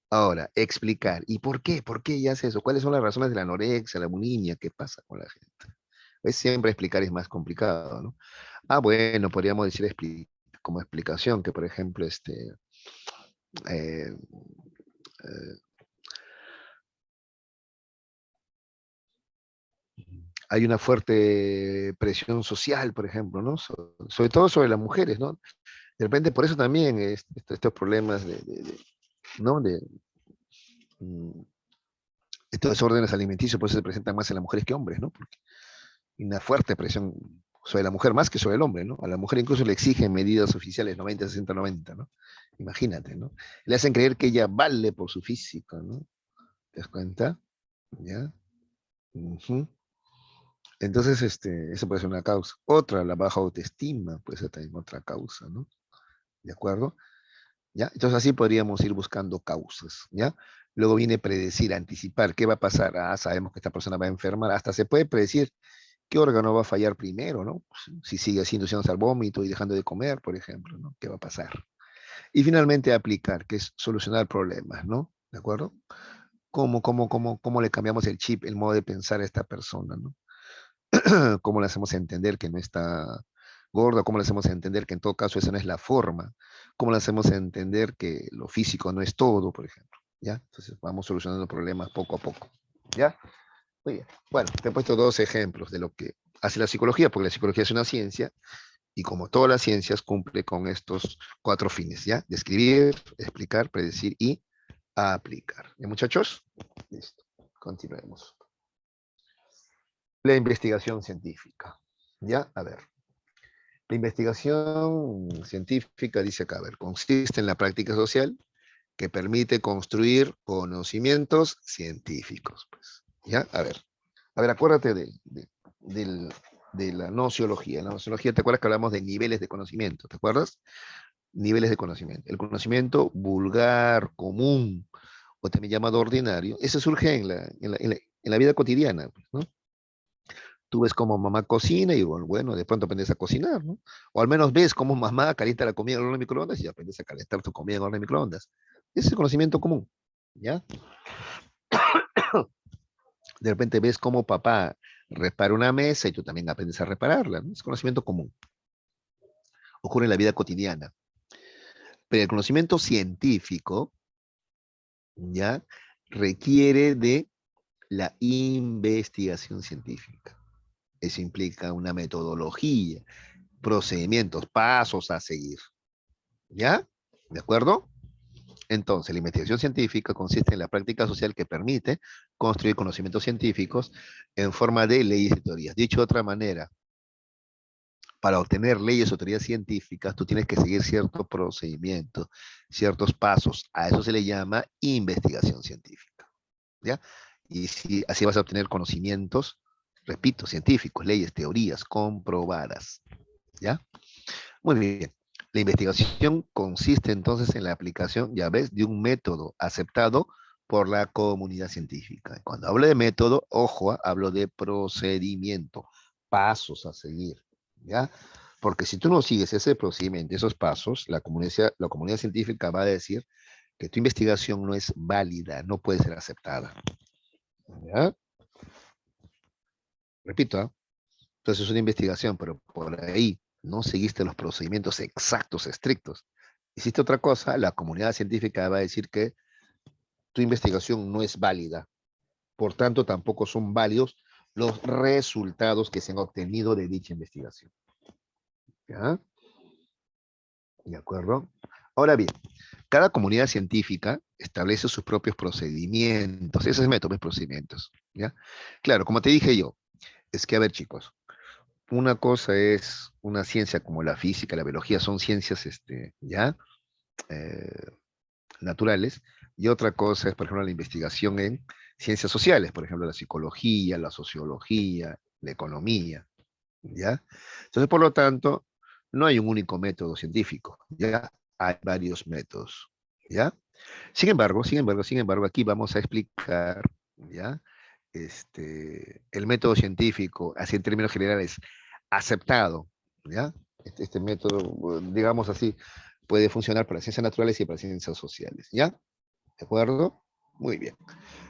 Ahora, explicar. ¿Y por qué? ¿Por qué ella hace eso? ¿Cuáles son las razones de la anorexia, la bulimia? ¿Qué pasa con la gente? ¿Ves? Siempre explicar es más complicado, ¿no? Ah, bueno, podríamos decir como explicación que, por ejemplo, eh, eh, hay una fuerte presión social, por ejemplo, ¿no? Sobre todo sobre las mujeres, ¿no? De repente, por eso también estos problemas ¿no? Mm, estos desórdenes alimenticios, pues se presentan más en las mujeres que hombres, ¿no? Porque hay una fuerte presión sobre la mujer más que sobre el hombre, ¿no? A la mujer incluso le exigen medidas oficiales 90, 60, 90, ¿no? Imagínate, ¿no? Le hacen creer que ella vale por su físico, ¿no? ¿Te das cuenta? ¿Ya? Ujú. Entonces, eso puede ser una causa. Otra, la baja autoestima, puede ser también otra causa, ¿no? ¿De acuerdo? ¿Ya? Entonces así podríamos ir buscando causas, ¿ya? Luego viene predecir, anticipar qué va a pasar. Ah, sabemos que esta persona va a enfermar. Hasta se puede predecir qué órgano va a fallar primero, ¿no? Si sigue así induciéndose al vómito y dejando de comer, por ejemplo, ¿no? ¿Qué va a pasar? Y finalmente aplicar, que es solucionar problemas, ¿no? ¿De acuerdo? ¿Cómo le cambiamos el chip, el modo de pensar a esta persona, ¿no? ¿Cómo le hacemos entender que no está gorda? ¿Cómo le hacemos entender que en todo caso esa no es la forma? ¿Cómo le hacemos entender que lo físico no es todo, por ejemplo? ¿Ya? Entonces vamos solucionando problemas poco a poco. ¿Ya? Muy bien. Bueno, te he puesto dos ejemplos de lo que hace la psicología, porque la psicología es una ciencia y como todas las ciencias cumple con estos cuatro fines, ¿ya? Describir, explicar, predecir y aplicar. ¿Ya, muchachos? Listo. Continuemos. La investigación científica. ¿Ya? A ver. La investigación científica, dice acá, a ver, consiste en la práctica social que permite construir conocimientos científicos. Pues. ¿Ya? A ver, acuérdate del- de la nociología. La nociología, ¿te acuerdas que hablamos de niveles de conocimiento? ¿Te acuerdas? Niveles de conocimiento. El conocimiento vulgar, común, o también llamado ordinario, ese surge en la vida cotidiana, pues, ¿no? Tú ves cómo mamá cocina y bueno, de pronto aprendes a cocinar, ¿no? O al menos ves cómo mamá calienta la comida en el horno de microondas y aprendes a calentar tu comida en el horno de microondas. Ese es el conocimiento común, ¿ya? De repente ves cómo papá repara una mesa y tú también aprendes a repararla, ¿no? Es conocimiento común. Ocurre en la vida cotidiana. Pero el conocimiento científico, ¿ya? Requiere de la investigación científica. Eso implica una metodología, procedimientos, pasos a seguir. ¿Ya? ¿De acuerdo? Entonces, la investigación científica consiste en la práctica social que permite construir conocimientos científicos en forma de leyes y teorías. Dicho de otra manera, para obtener leyes o teorías científicas, tú tienes que seguir ciertos procedimientos, ciertos pasos. A eso se le llama investigación científica. ¿Ya? Y si, así vas a obtener conocimientos, repito, científicos, leyes, teorías comprobadas. ¿Ya? Muy bien. La investigación consiste entonces en la aplicación, ya ves, de un método aceptado por la comunidad científica. Cuando hablo de método, ojo, hablo de procedimiento, pasos a seguir, ¿ya? Porque si tú no sigues ese procedimiento, esos pasos, la comunidad científica va a decir que tu investigación no es válida, no puede ser aceptada, ¿ya? Repito, ¿eh? Entonces es una investigación, pero por ahí no seguiste los procedimientos exactos, estrictos. Hiciste otra cosa, la comunidad científica va a decir que tu investigación no es válida. Por tanto, tampoco son válidos los resultados que se han obtenido de dicha investigación. ¿Ya? ¿De acuerdo? Ahora bien, cada comunidad científica establece sus propios procedimientos. Ese es el método, procedimientos. ¿Ya? Claro, como te dije yo, es que, a ver, chicos, una cosa es una ciencia como la física, la biología, son ciencias, ya, eh, naturales, y otra cosa es, por ejemplo, la investigación en ciencias sociales, por ejemplo, la psicología, la sociología, la economía, ¿ya? Entonces, por lo tanto, no hay un único método científico, ¿ya? Hay varios métodos, ¿ya? Sin embargo, aquí vamos a explicar, ¿ya? El método científico, así en términos generales, aceptado, ¿ya? Este método, digamos así, puede funcionar para ciencias naturales y para ciencias sociales, ¿ya? ¿De acuerdo? Muy bien.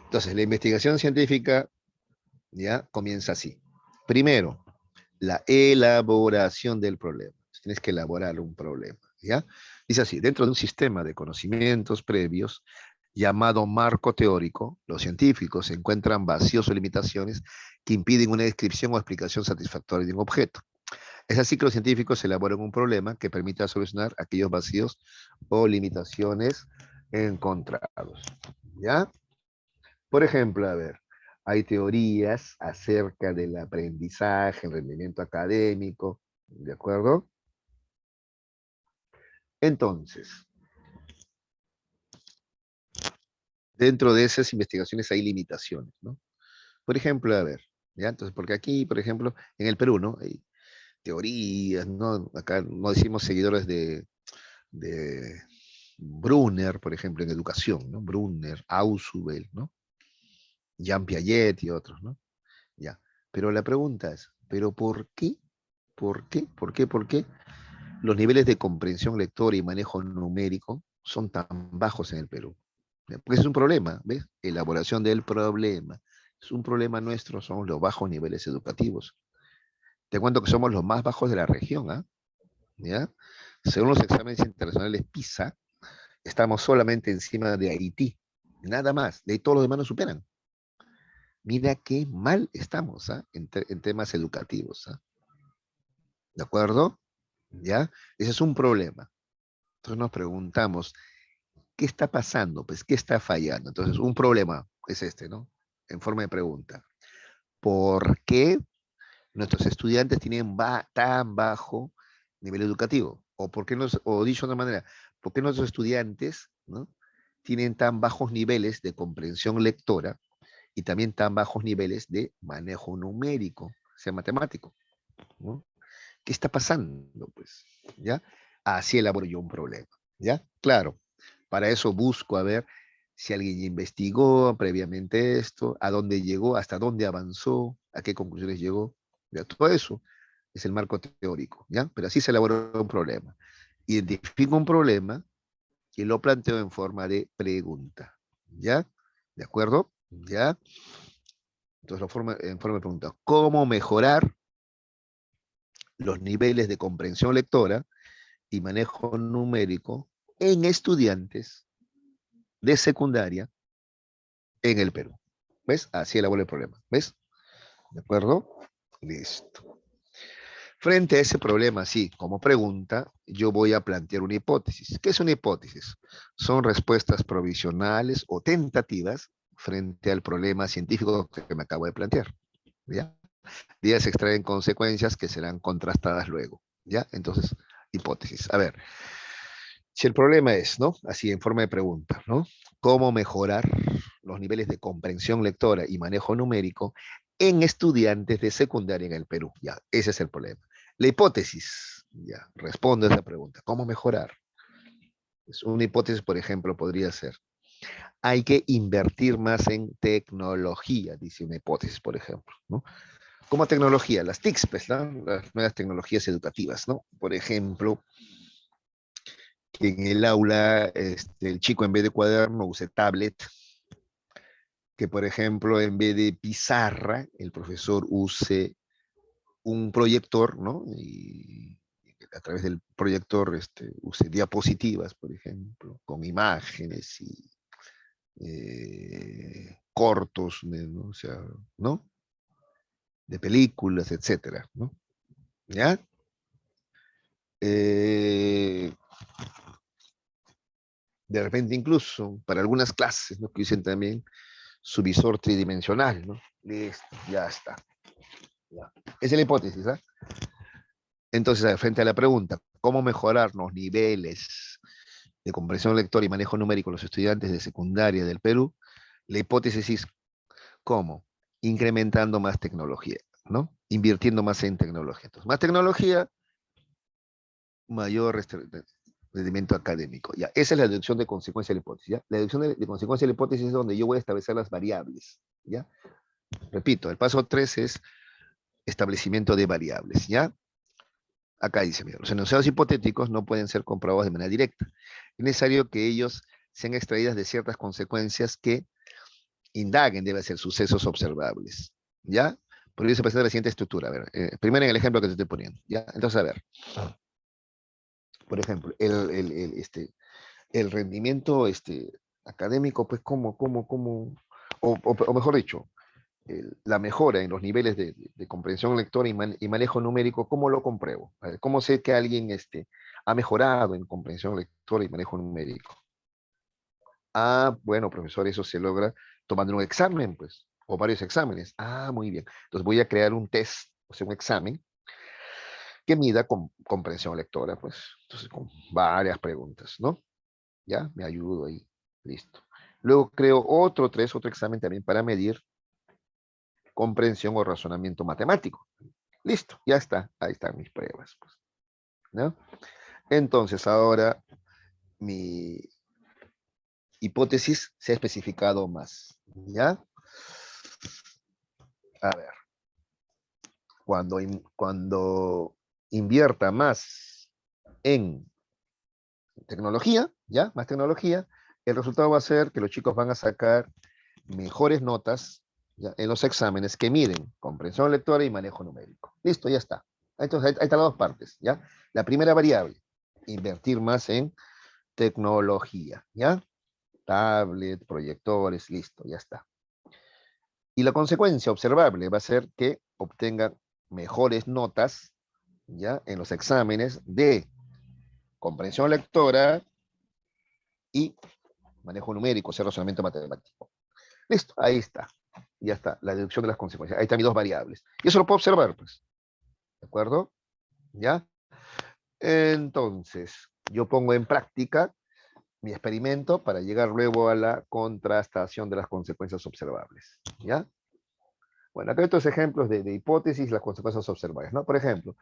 Entonces, la investigación científica, ¿ya? Comienza así. Primero, la elaboración del problema. Tienes que elaborar un problema, ¿ya? Dice así, dentro de un sistema de conocimientos previos llamado marco teórico, los científicos encuentran vacíos o limitaciones que impiden una descripción o explicación satisfactoria de un objeto. Es así que los científicos elaboran un problema que permita solucionar aquellos vacíos o limitaciones encontrados, ¿ya? Por ejemplo, a ver, hay teorías acerca del aprendizaje, el rendimiento académico, ¿de acuerdo? Entonces, dentro de esas investigaciones hay limitaciones, ¿no? Por ejemplo, a ver, ¿ya? Entonces, porque aquí, por ejemplo, en el Perú, ¿no? Hay teorías, ¿no? Acá no decimos seguidores de Brunner, por ejemplo, en educación, ¿no? Brunner, Ausubel, ¿no? Jean Piaget y otros, ¿no? Ya. Pero la pregunta es, ¿pero por qué? ¿Por qué? ¿Por qué? ¿Por qué los niveles de comprensión lectora y manejo numérico son tan bajos en el Perú? Porque es un problema, ¿ves? Elaboración del problema. Es un problema nuestro, son los bajos niveles educativos. Te cuento que somos los más bajos de la región, ¿ah? ¿Ya? Según los exámenes internacionales PISA, estamos solamente encima de Haití. Nada más. De ahí todos los demás nos superan. Mira qué mal estamos, ¿ah? En temas educativos, ¿ah? ¿De acuerdo? ¿Ya? Ese es un problema. Entonces nos preguntamos, ¿qué está pasando? Pues, ¿qué está fallando? Entonces, un problema es este, ¿no? En forma de pregunta. ¿Por qué nuestros estudiantes tienen tan bajo nivel educativo. O, por qué no, o dicho de otra manera, ¿por qué nuestros estudiantes, ¿no?, tienen tan bajos niveles de comprensión lectora y también tan bajos niveles de manejo numérico, o sea, matemático, ¿no? ¿Qué está pasando? Pues, ¿ya? Así elaboro yo un problema, ¿ya? Claro, para eso busco a ver si alguien ya investigó previamente esto, a dónde llegó, hasta dónde avanzó, a qué conclusiones llegó, ¿ya? Todo eso es el marco teórico, ¿ya? Pero así se elabora un problema. Identifico un problema y lo planteo en forma de pregunta, ¿ya? ¿De acuerdo? ¿Ya? Entonces, en forma de pregunta, ¿cómo mejorar los niveles de comprensión lectora y manejo numérico en estudiantes de secundaria en el Perú? ¿Ves? Así elabora el problema. ¿Ves? ¿De acuerdo? Listo. Frente a ese problema, sí, como pregunta, yo voy a plantear una hipótesis. ¿Qué es una hipótesis? Son respuestas provisionales o tentativas frente al problema científico que me acabo de plantear. ¿Ya? De ellas se extraen consecuencias que serán contrastadas luego. ¿Ya? Entonces, hipótesis. A ver, si el problema es, ¿no? Así en forma de pregunta, ¿no? ¿Cómo mejorar los niveles de comprensión lectora y manejo numérico en estudiantes de secundaria en el Perú? Ya, ese es el problema. La hipótesis, ya, respondo a esa pregunta. ¿Cómo mejorar? Pues una hipótesis, por ejemplo, podría ser, hay que invertir más en tecnología, dice una hipótesis, por ejemplo, ¿no? Como tecnología, las TICs, pues, ¿no? Las nuevas tecnologías educativas, ¿no? Por ejemplo, que en el aula el chico en vez de cuaderno use tablet, que por ejemplo en vez de pizarra el profesor use un proyector, ¿no? Y a través del proyector use diapositivas, por ejemplo, con imágenes y cortos, ¿no? O sea, ¿no? De películas, etcétera, ¿no? ¿Ya? Eh, de repente incluso para algunas clases, ¿no?, que dicen también su visor tridimensional, ¿no? Listo, ya está. Ya. Esa es la hipótesis, ¿ah? Entonces, frente a la pregunta, ¿cómo mejorar los niveles de comprensión lectora y manejo numérico de los estudiantes de secundaria del Perú? La hipótesis es, ¿cómo? Incrementando más tecnología, ¿no? Invirtiendo más en tecnología. Entonces, más tecnología, mayor rendimiento académico. Ya, esa es la deducción de consecuencia de la hipótesis. ¿Ya? La deducción de consecuencia de la hipótesis es donde yo voy a establecer las variables. ¿Ya? Repito, el paso 3 es establecimiento de variables. ¿Ya? Acá dice, mira, los enunciados hipotéticos no pueden ser comprobados de manera directa. Es necesario que ellos sean extraídas de ciertas consecuencias que indaguen, deben ser sucesos observables. ¿Ya? Por ello se presenta la siguiente estructura. A ver, primero en el ejemplo que te estoy poniendo. ¿Ya? Entonces, a ver. Por ejemplo, el rendimiento académico, pues, o mejor dicho, la mejora en los niveles de comprensión lectora y manejo numérico, ¿cómo lo compruebo? A ver, ¿cómo sé que alguien ha mejorado en comprensión lectora y manejo numérico? Ah, bueno, profesor, eso se logra tomando un examen, pues, o varios exámenes. Ah, muy bien. Entonces voy a crear un test, o sea, un examen que mida comprensión lectora, pues, entonces con varias preguntas, ¿no? Ya, me ayudo ahí, listo. Luego creo otro examen también para medir comprensión o razonamiento matemático. Listo, ya está, ahí están mis pruebas, pues, ¿no? Entonces ahora mi hipótesis se ha especificado más, ¿ya? A ver, cuando invierta más en tecnología, ¿ya? Más tecnología, el resultado va a ser que los chicos van a sacar mejores notas, ¿ya?, en los exámenes que miden comprensión lectora y manejo numérico. Listo, ya está. Entonces, ahí están las dos partes, ¿ya? La primera variable, invertir más en tecnología, ¿ya? Tablet, proyectores, listo, ya está. Y la consecuencia observable va a ser que obtengan mejores notas, ¿ya?, en los exámenes de comprensión lectora y manejo numérico, o sea, razonamiento matemático. Listo, ahí está. Ya está, la deducción de las consecuencias. Ahí están mis dos variables. Y eso lo puedo observar, pues. ¿De acuerdo? ¿Ya? Entonces, yo pongo en práctica mi experimento para llegar luego a la contrastación de las consecuencias observables, ¿ya? Bueno, acá hay estos ejemplos de hipótesis, las consecuencias observables, ¿no? Por ejemplo,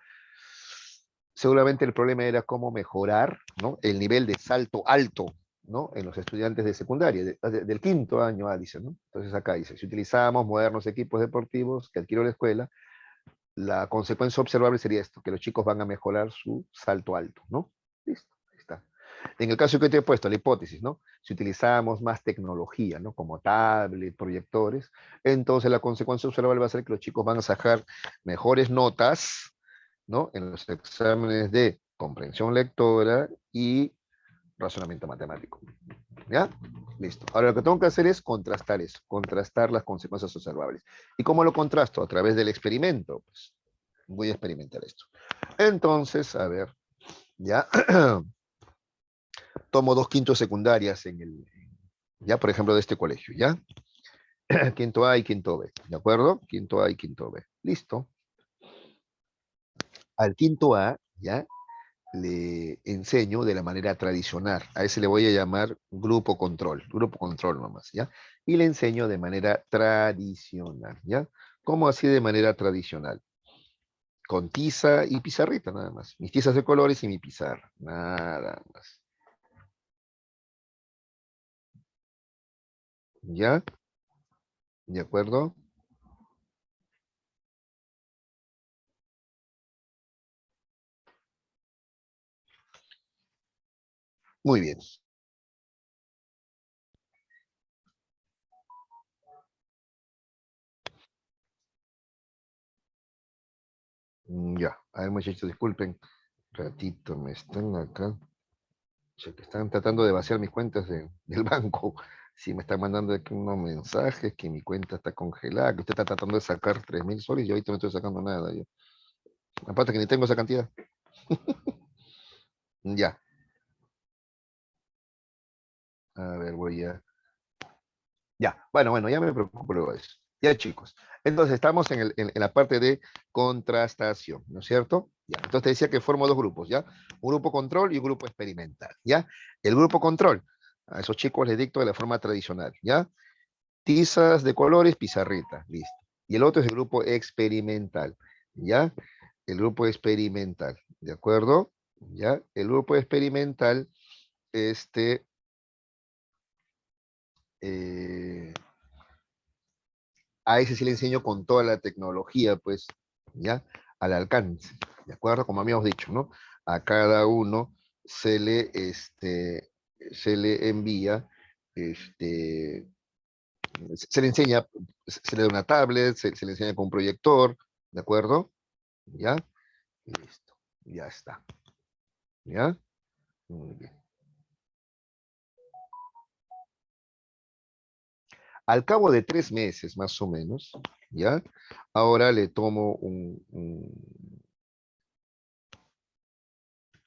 seguramente el problema era cómo mejorar, ¿no?, el nivel de salto alto, ¿no?, en los estudiantes de secundaria, del quinto año, dicen, ¿no? Entonces acá dice, si utilizamos modernos equipos deportivos que adquirió la escuela, la consecuencia observable sería esto, que los chicos van a mejorar su salto alto, ¿no? Listo, ahí está. En el caso que te he puesto, la hipótesis, ¿no? Si utilizamos más tecnología, ¿no?, como tablet, proyectores, entonces la consecuencia observable va a ser que los chicos van a sacar mejores notas, ¿no?, en los exámenes de comprensión lectora y razonamiento matemático. ¿Ya? Listo. Ahora lo que tengo que hacer es contrastar eso, contrastar las consecuencias observables. ¿Y cómo lo contrasto? A través del experimento. Pues voy a experimentar esto. Entonces, a ver, ya tomo 2 quintos secundarias ya, por ejemplo, de este colegio, ¿ya? Quinto A y quinto B, ¿de acuerdo? Quinto A y quinto B. Listo. Al quinto A, ¿ya?, le enseño de la manera tradicional. A ese le voy a llamar grupo control nomás, ¿ya? Y le enseño de manera tradicional, ¿ya? ¿Cómo así de manera tradicional? Con tiza y pizarrita nada más. Mis tizas de colores y mi pizarra, nada más. ¿Ya? ¿De acuerdo? Muy bien. Ya. A ver, muchachos, disculpen. Ratito, me están acá. Que están tratando de vaciar mis cuentas del banco. Sí, me están mandando aquí unos mensajes que mi cuenta está congelada, que usted está tratando de sacar 3.000 soles y ahorita no estoy sacando nada. Yo. Aparte que ni tengo esa cantidad. Ya. A ver, voy a... Ya. Bueno, ya me preocupo luego de eso. Ya, chicos. Entonces, estamos en la parte de contrastación, ¿no es cierto? Ya. Entonces, te decía que formo 2 grupos, ¿ya? Un grupo control y un grupo experimental, ¿ya? El grupo control, a esos chicos les dicto de la forma tradicional, ¿ya? Tizas de colores, pizarrita, listo. Y el otro es el grupo experimental, ¿ya? El grupo experimental, ¿de acuerdo? ¿Ya? El grupo experimental, este, eh, a ese sí le enseño con toda la tecnología, pues, ¿ya? Al alcance, ¿de acuerdo? Como habíamos dicho, ¿no? A cada uno se le envía, se le enseña, se le da una tablet, se le enseña con un proyector, ¿de acuerdo? ¿Ya? Listo, ya está. ¿Ya? Muy bien. Al cabo de 3 meses, más o menos, ¿ya? Ahora le tomo un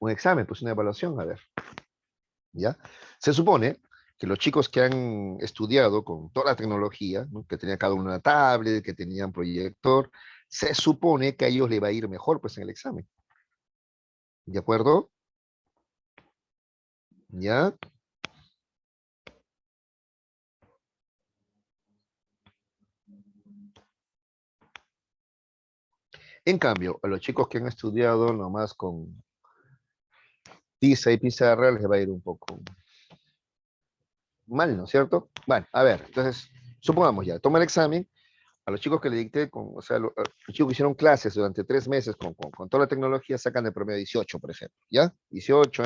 examen, pues una evaluación, a ver, ¿ya? Se supone que los chicos que han estudiado con toda la tecnología, ¿no?, que tenía cada uno una tablet, que tenían proyector, se supone que a ellos les va a ir mejor, pues, en el examen. ¿De acuerdo? ¿Ya? En cambio, a los chicos que han estudiado nomás con tiza y pizarra les va a ir un poco mal, ¿no es cierto? Bueno, a ver, entonces, supongamos ya, toma el examen, a los chicos que le dicté, o sea, a los chicos que hicieron clases durante 3 meses con toda la tecnología, sacan de promedio 18, por ejemplo, ¿ya? 18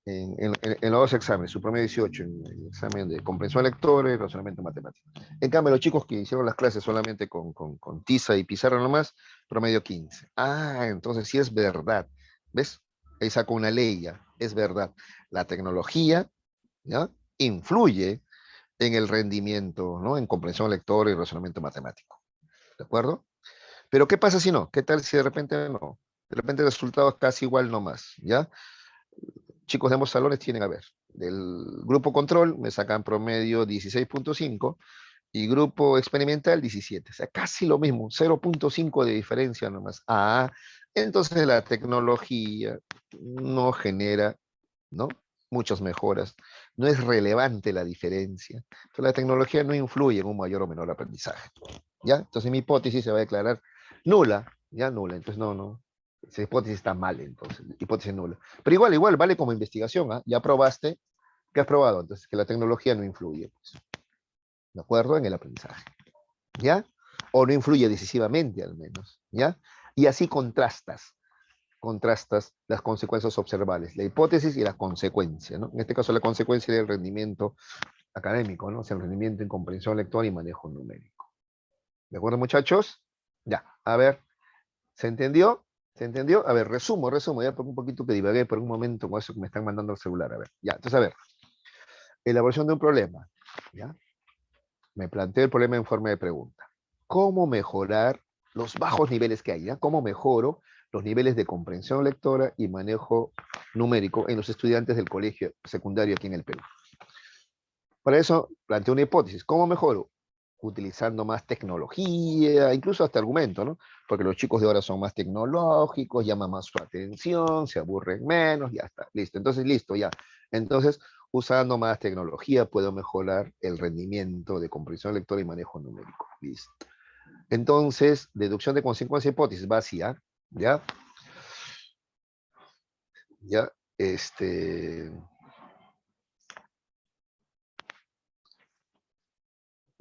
en los 2 exámenes, su promedio 18 en el examen de comprensión lectora y razonamiento matemático. En cambio, los chicos que hicieron las clases solamente con tiza y pizarra nomás, promedio 15. Ah, entonces sí es verdad, ¿ves? Ahí saco una ley ya, es verdad. La tecnología, ¿ya?, influye en el rendimiento, ¿no?, en comprensión lectora y razonamiento matemático. ¿De acuerdo? Pero ¿qué pasa si no? ¿Qué tal si de repente no? De repente el resultado es casi igual nomás, ¿ya? Chicos de ambos salones tienen, a ver, del grupo control me sacan promedio 16.5 y grupo experimental 17. O sea, casi lo mismo, 0.5 de diferencia nomás. Ah, Entonces la tecnología no genera, ¿no? Muchas mejoras. No es relevante la diferencia. Entonces, la tecnología no influye en un mayor o menor aprendizaje. ¿Ya? Entonces mi hipótesis se va a declarar nula, ya nula. Entonces no. Esa hipótesis está mal, entonces, hipótesis nula. Pero igual, vale como investigación, ¿ah? Ya probaste, ¿qué has probado? Entonces, que la tecnología no influye, pues, ¿de acuerdo? En el aprendizaje, ¿ya? O no influye decisivamente, al menos, ¿ya? Y así contrastas las consecuencias observables, la hipótesis y la consecuencia, ¿no? En este caso, la consecuencia del rendimiento académico, ¿no? O sea, el rendimiento en comprensión lectora y manejo numérico. ¿De acuerdo, muchachos? Ya, a ver, ¿se entendió? ¿Se entendió? A ver, resumo, ya por un poquito que divagué por un momento con eso que me están mandando al celular, a ver. Ya, entonces, a ver, elaboración de un problema, ¿ya? Me planteo el problema en forma de pregunta. ¿Cómo mejorar los bajos niveles que hay? ¿Ya? ¿Cómo mejoro los niveles de comprensión lectora y manejo numérico en los estudiantes del colegio secundario aquí en el Perú? Para eso planteo una hipótesis. ¿Cómo mejoro? Utilizando más tecnología, incluso hasta argumento, ¿no? Porque los chicos de ahora son más tecnológicos, llaman más su atención, se aburren menos, ya está, listo. Entonces, listo, ya. Entonces, usando más tecnología puedo mejorar el rendimiento de comprensión lectora y manejo numérico. Listo. Entonces, deducción de consecuencia hipótesis vacía, ¿ya? Ya,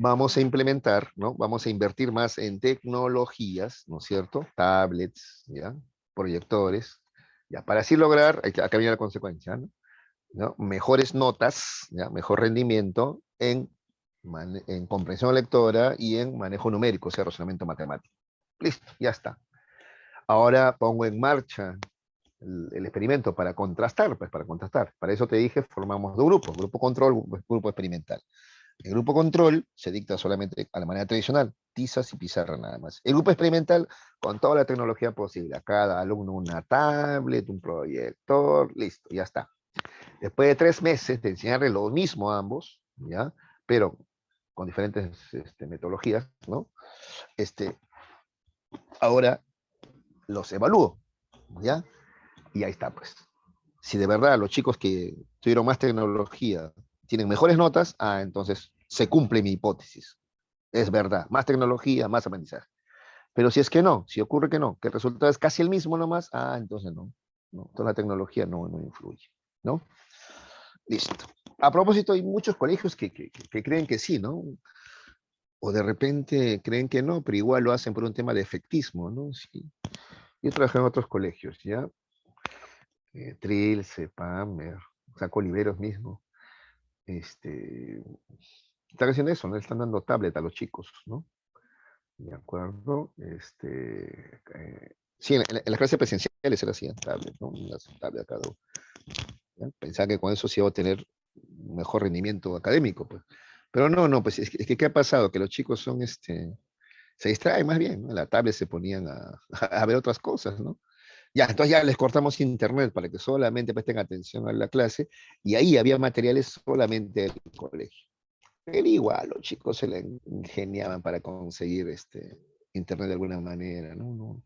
vamos a implementar, ¿no? Vamos a invertir más en tecnologías, ¿no es cierto? Tablets, ¿ya? Proyectores, ¿ya? Para así lograr, acá viene la consecuencia, ¿no? ¿No? Mejores notas, ¿ya? Mejor rendimiento en comprensión lectora y en manejo numérico, o sea, razonamiento matemático. Listo, ya está. Ahora pongo en marcha el experimento para contrastar, pues para contrastar. Para eso te dije, formamos dos grupos, grupo control, grupo experimental. El grupo control se dicta solamente a la manera tradicional, tizas y pizarra nada más. El grupo experimental con toda la tecnología posible. A cada alumno una tablet, un proyector, listo, ya está. Después de 3 meses de enseñarle lo mismo a ambos, ¿ya? Pero con diferentes metodologías, ¿no? Este, ahora los evalúo, ¿ya? Y ahí está, pues. Si de verdad los chicos que tuvieron más tecnología tienen mejores notas, entonces se cumple mi hipótesis. Es verdad, más tecnología, más aprendizaje. Pero si es que no, si ocurre que no, que el resultado es casi el mismo nomás, entonces no, toda la tecnología no influye, ¿no? Listo. A propósito, hay muchos colegios que creen que sí, ¿no? O de repente creen que no, pero igual lo hacen por un tema de efectismo, ¿no? Sí. Yo trabajé en otros colegios, ¿ya? Trilce, Palmer, Saco Oliveros mismo. Están haciendo eso, ¿no? Están dando tablet a los chicos, ¿no? De acuerdo. Sí, en las clases presenciales era así, en tablet, ¿no? Las tablet a cada uno. ¿Ya? Pensaba que con eso sí iba a tener mejor rendimiento académico, pues. Pero no, pues es que ¿qué ha pasado? Que los chicos se distraen más bien, ¿no? En la tablet se ponían a ver otras cosas, ¿no? Ya, entonces ya les cortamos internet para que solamente presten atención a la clase y ahí había materiales solamente del colegio. Pero igual los chicos se le ingeniaban para conseguir internet de alguna manera, ¿no?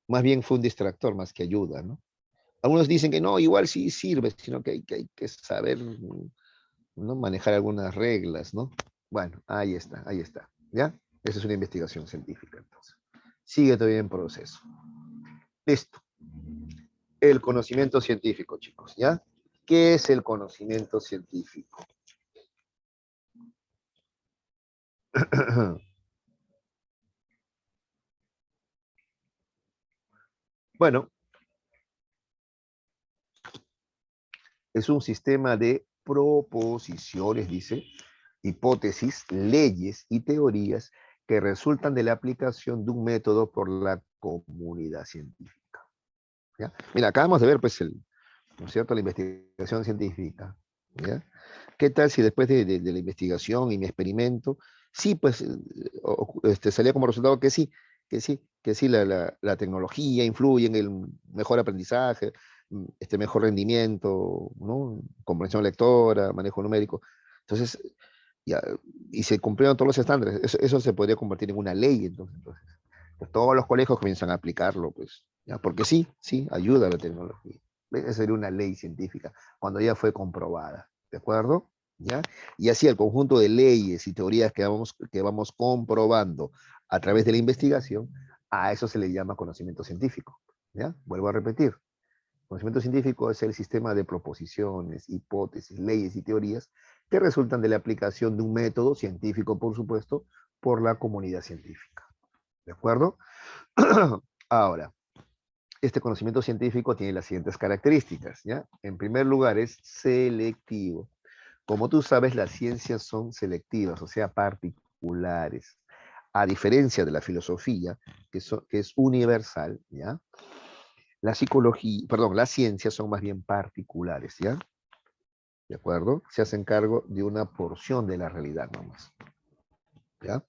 Más bien fue un distractor más que ayuda, ¿no? Algunos dicen que no, igual sí sirve, sino que hay que saber, ¿no? Manejar algunas reglas, ¿no? Bueno, ahí está, ¿ya? Esa es una investigación científica, entonces. Sigue todavía en proceso. Listo. El conocimiento científico, chicos, ¿ya? ¿Qué es el conocimiento científico? Bueno, es un sistema de proposiciones, dice, hipótesis, leyes y teorías que resultan de la aplicación de un método por la comunidad científica. ¿Ya? Mira, acabamos de ver, pues, ¿no es cierto?, la investigación científica. ¿Ya? ¿Qué tal si después de la investigación y mi experimento, sí, pues, salía como resultado que sí, la tecnología influye en el mejor aprendizaje, mejor rendimiento, ¿no? Comprensión lectora, manejo numérico. Entonces, ya, y se cumplieron todos los estándares. Eso se podría convertir en una ley, entonces, pues todos los colegios comienzan a aplicarlo, pues, ¿ya? Porque sí, sí, ayuda a la tecnología. Esa sería una ley científica, cuando ya fue comprobada, ¿de acuerdo? ¿Ya? Y así el conjunto de leyes y teorías que vamos comprobando a través de la investigación, a eso se le llama conocimiento científico, ¿ya? Vuelvo a repetir, conocimiento científico es el sistema de proposiciones, hipótesis, leyes y teorías que resultan de la aplicación de un método científico, por supuesto, por la comunidad científica, ¿de acuerdo? Ahora, este conocimiento científico tiene las siguientes características, ¿ya? En primer lugar, es selectivo. Como tú sabes, las ciencias son selectivas, o sea, particulares. A diferencia de la filosofía, que es universal, ¿ya? La psicología, perdón, las ciencias son más bien particulares, ¿ya? ¿De acuerdo? Se hacen cargo de una porción de la realidad nomás, ¿ya?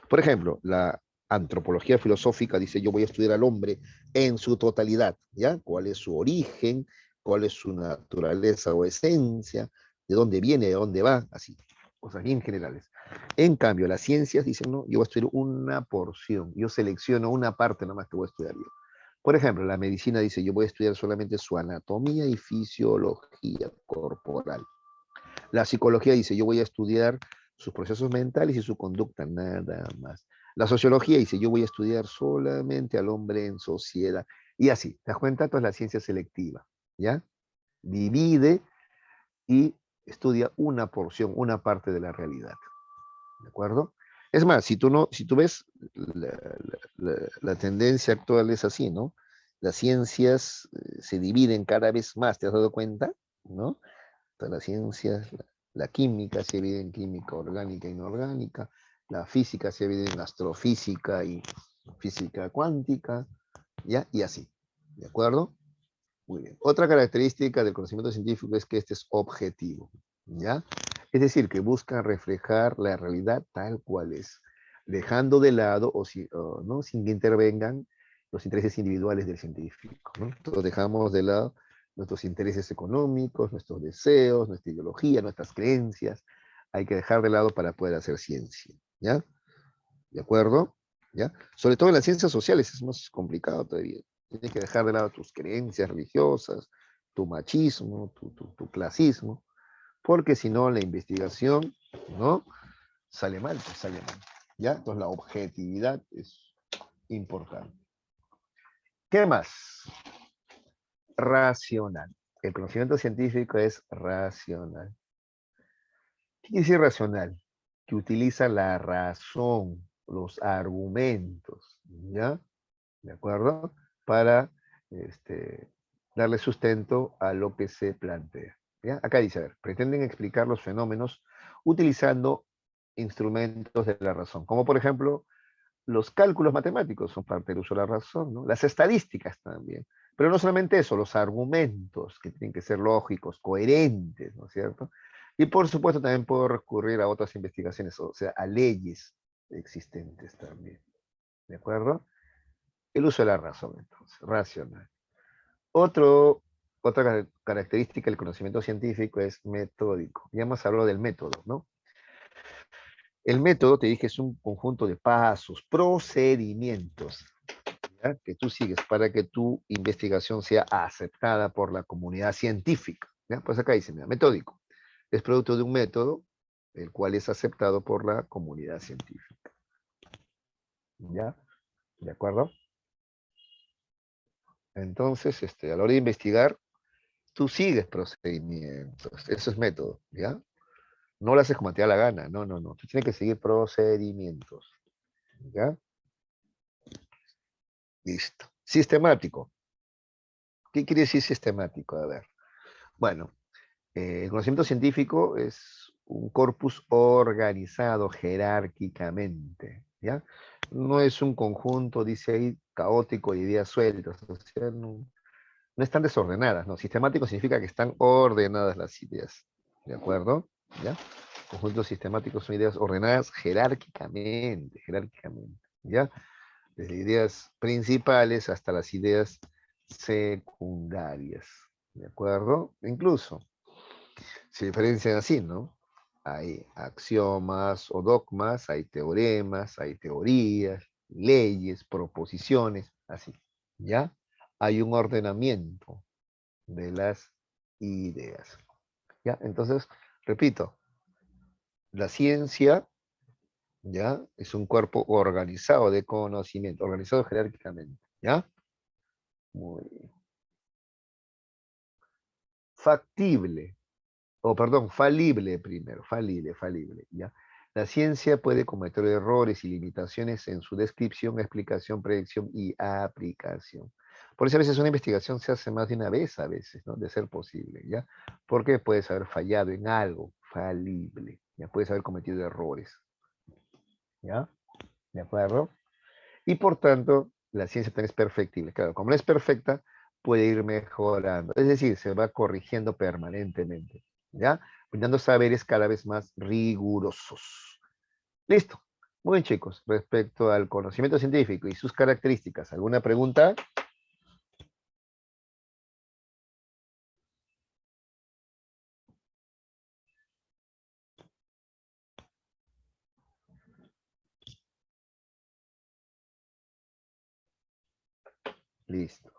Por ejemplo, la antropología filosófica dice, yo voy a estudiar al hombre en su totalidad, ¿ya? ¿Cuál es su origen? ¿Cuál es su naturaleza o esencia? ¿De dónde viene? ¿De dónde va? Así, cosas bien generales. En cambio, las ciencias dicen, no, yo voy a estudiar una porción, yo selecciono una parte nomás que voy a estudiar yo. Por ejemplo, la medicina dice, yo voy a estudiar solamente su anatomía y fisiología corporal. La psicología dice, yo voy a estudiar sus procesos mentales y su conducta, nada más. La sociología dice, yo voy a estudiar solamente al hombre en sociedad. Y así, ¿te das cuenta? Esto es la ciencia selectiva, ¿ya? Divide y estudia una porción, una parte de la realidad, ¿de acuerdo? Es más, si tú ves, la tendencia actual es así, ¿no? Las ciencias se dividen cada vez más, ¿te has dado cuenta? ¿No? Todas las ciencias, la química se divide en química orgánica e inorgánica, la física se divide en astrofísica y física cuántica, ¿ya? Y así, ¿de acuerdo? Muy bien. Otra característica del conocimiento científico es que este es objetivo, ¿ya? Es decir, que busca reflejar la realidad tal cual es, dejando de lado o ¿no? sin que intervengan los intereses individuales del científico, ¿no? Entonces dejamos de lado nuestros intereses económicos, nuestros deseos, nuestra ideología, nuestras creencias. Hay que dejar de lado para poder hacer ciencia, ¿ya? ¿De acuerdo? ¿Ya? Sobre todo en las ciencias sociales es más complicado todavía. Tienes que dejar de lado tus creencias religiosas, tu machismo, tu clasismo, porque si no la investigación, ¿no? Sale mal, pues sale mal. ¿Ya? Entonces la objetividad es importante. ¿Qué más? Racional. El conocimiento científico es racional. ¿Qué quiere decir racional? Que utiliza la razón, los argumentos, ¿ya? ¿De acuerdo? Para este, darle sustento a lo que se plantea. ¿Ya? Acá dice, a ver, pretenden explicar los fenómenos utilizando instrumentos de la razón, como por ejemplo los cálculos matemáticos son parte del uso de la razón, ¿no? Las estadísticas también. Pero no solamente eso, los argumentos que tienen que ser lógicos, coherentes, ¿no es cierto? Y por supuesto también puedo recurrir a otras investigaciones, o sea, a leyes existentes también. ¿De acuerdo? El uso de la razón, entonces, racional. Otra característica del conocimiento científico es metódico. Ya hemos hablado del método, ¿no? El método, te dije, es un conjunto de pasos, procedimientos, ¿ya? Que tú sigues para que tu investigación sea aceptada por la comunidad científica. ¿Ya? Pues acá dice, mira, metódico. Es producto de un método, el cual es aceptado por la comunidad científica. ¿Ya? ¿De acuerdo? Entonces, a la hora de investigar, tú sigues procedimientos. Eso es método, ¿ya? No lo haces como te da la gana. No, no, no. Tú tienes que seguir procedimientos. ¿Ya? Listo. Sistemático. ¿Qué quiere decir sistemático? A ver. Bueno, el conocimiento científico es un corpus organizado jerárquicamente, ¿ya? No es un conjunto, dice ahí, caótico de ideas sueltas, o sea, no están desordenadas, ¿no? Sistemático significa que están ordenadas las ideas, ¿de acuerdo? ¿Ya? Conjuntos sistemáticos son ideas ordenadas jerárquicamente, ¿ya? Desde ideas principales hasta las ideas secundarias, ¿de acuerdo? Incluso se diferencian así, ¿no? Hay axiomas o dogmas, hay teoremas, hay teorías, leyes, proposiciones, así. ¿ya? Hay un ordenamiento de las ideas, ¿ya? Entonces, repito, la ciencia, ¿ya? Es un cuerpo organizado de conocimiento, organizado jerárquicamente, ¿ya? Muy bien. Factible, o perdón, falible primero, falible, ¿ya? La ciencia puede cometer errores y limitaciones en su descripción, explicación, predicción y aplicación. Por eso a veces una investigación se hace más de una vez a veces, ¿no? De ser posible, ¿ya? Porque puedes haber fallado en algo, falible, ya puedes haber cometido errores, ¿ya? ¿De acuerdo? Y por tanto, la ciencia también es perfectible. Claro, como no es perfecta, puede ir mejorando. Es decir, se va corrigiendo permanentemente, ¿ya? Brindando saberes cada vez más rigurosos. Listo. Muy bien, chicos. Respecto al conocimiento científico y sus características, ¿alguna pregunta? Listo.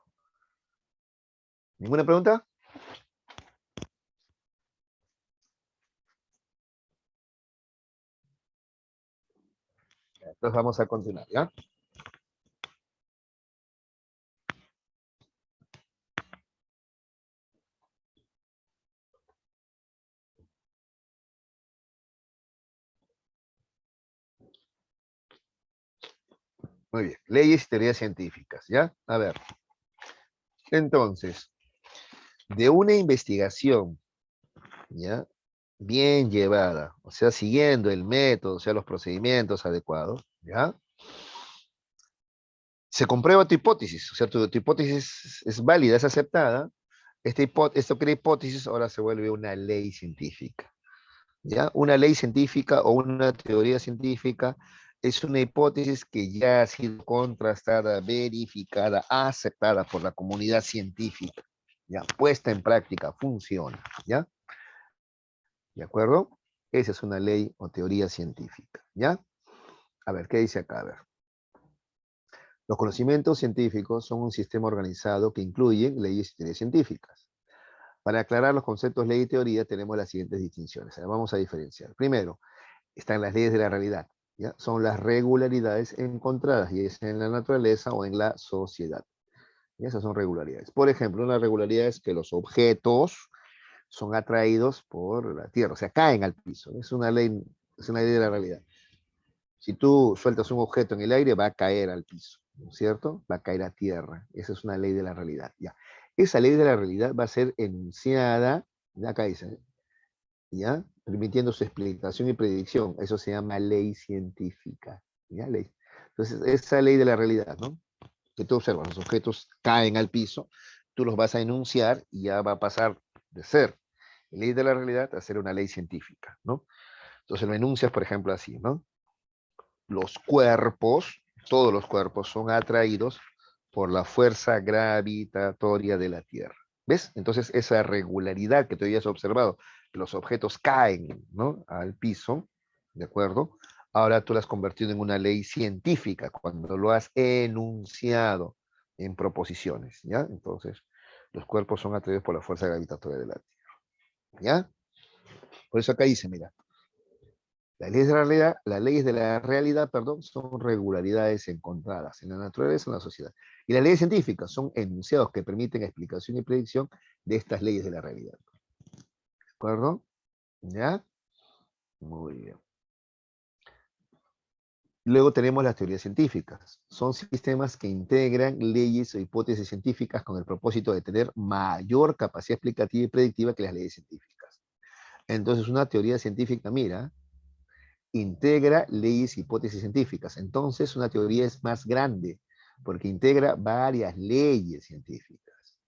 ¿Ninguna pregunta? Entonces vamos a continuar, ¿ya? Muy bien. Leyes y teorías científicas, ¿ya? A ver. Entonces, de una investigación, ¿ya? Bien llevada, o sea, siguiendo el método, o sea, los procedimientos adecuados, ¿ya? Se comprueba tu hipótesis, o sea, tu hipótesis es válida, es aceptada. Esto que era hipótesis ahora se vuelve una ley científica, ¿ya? Una ley científica o una teoría científica es una hipótesis que ya ha sido contrastada, verificada, aceptada por la comunidad científica, ya, puesta en práctica, funciona, ¿ya? ¿De acuerdo? Esa es una ley o teoría científica, ¿ya? A ver, ¿qué dice acá? A ver. Los conocimientos científicos son un sistema organizado que incluye leyes y teorías científicas. Para aclarar los conceptos ley y teoría tenemos las siguientes distinciones. Ahora vamos a diferenciar. Primero, están las leyes de la realidad, ¿ya? Son las regularidades encontradas, ya sea en la naturaleza o en la sociedad. Y esas son regularidades. Por ejemplo, una regularidad es que los objetos son atraídos por la Tierra, o sea, caen al piso. Es una ley de la realidad. Si tú sueltas un objeto en el aire, va a caer al piso, ¿no es cierto? Va a caer a tierra. Esa es una ley de la realidad. Ya. Esa ley de la realidad va a ser enunciada, ya acá dice, ¿ya? Permitiendo su explicación y predicción. Eso se llama ley científica. ¿Ya? Ley. Entonces, esa ley de la realidad, ¿no? Que tú observas, los objetos caen al piso, tú los vas a enunciar y ya va a pasar de ser ley de la realidad a ser una ley científica, ¿no? Entonces lo enuncias, por ejemplo, así, ¿no? Los cuerpos, todos los cuerpos son atraídos por la fuerza gravitatoria de la Tierra. ¿Ves? Entonces esa regularidad que tú habías observado, que los objetos caen, ¿no? Al piso, ¿de acuerdo? Ahora tú lo has convertido en una ley científica cuando lo has enunciado en proposiciones, ¿ya? Entonces, los cuerpos son atraídos por la fuerza gravitatoria de la Tierra, ¿ya? Por eso acá dice, mira, las leyes de la realidad, perdón, son regularidades encontradas en la naturaleza o en la sociedad. Y las leyes científicas son enunciados que permiten explicación y predicción de estas leyes de la realidad. ¿De acuerdo? ¿Ya? Muy bien. Luego tenemos las teorías científicas. Son sistemas que integran leyes o hipótesis científicas con el propósito de tener mayor capacidad explicativa y predictiva que las leyes científicas. Entonces, una teoría científica, mira, integra leyes e hipótesis científicas. Entonces, una teoría es más grande porque integra varias leyes científicas.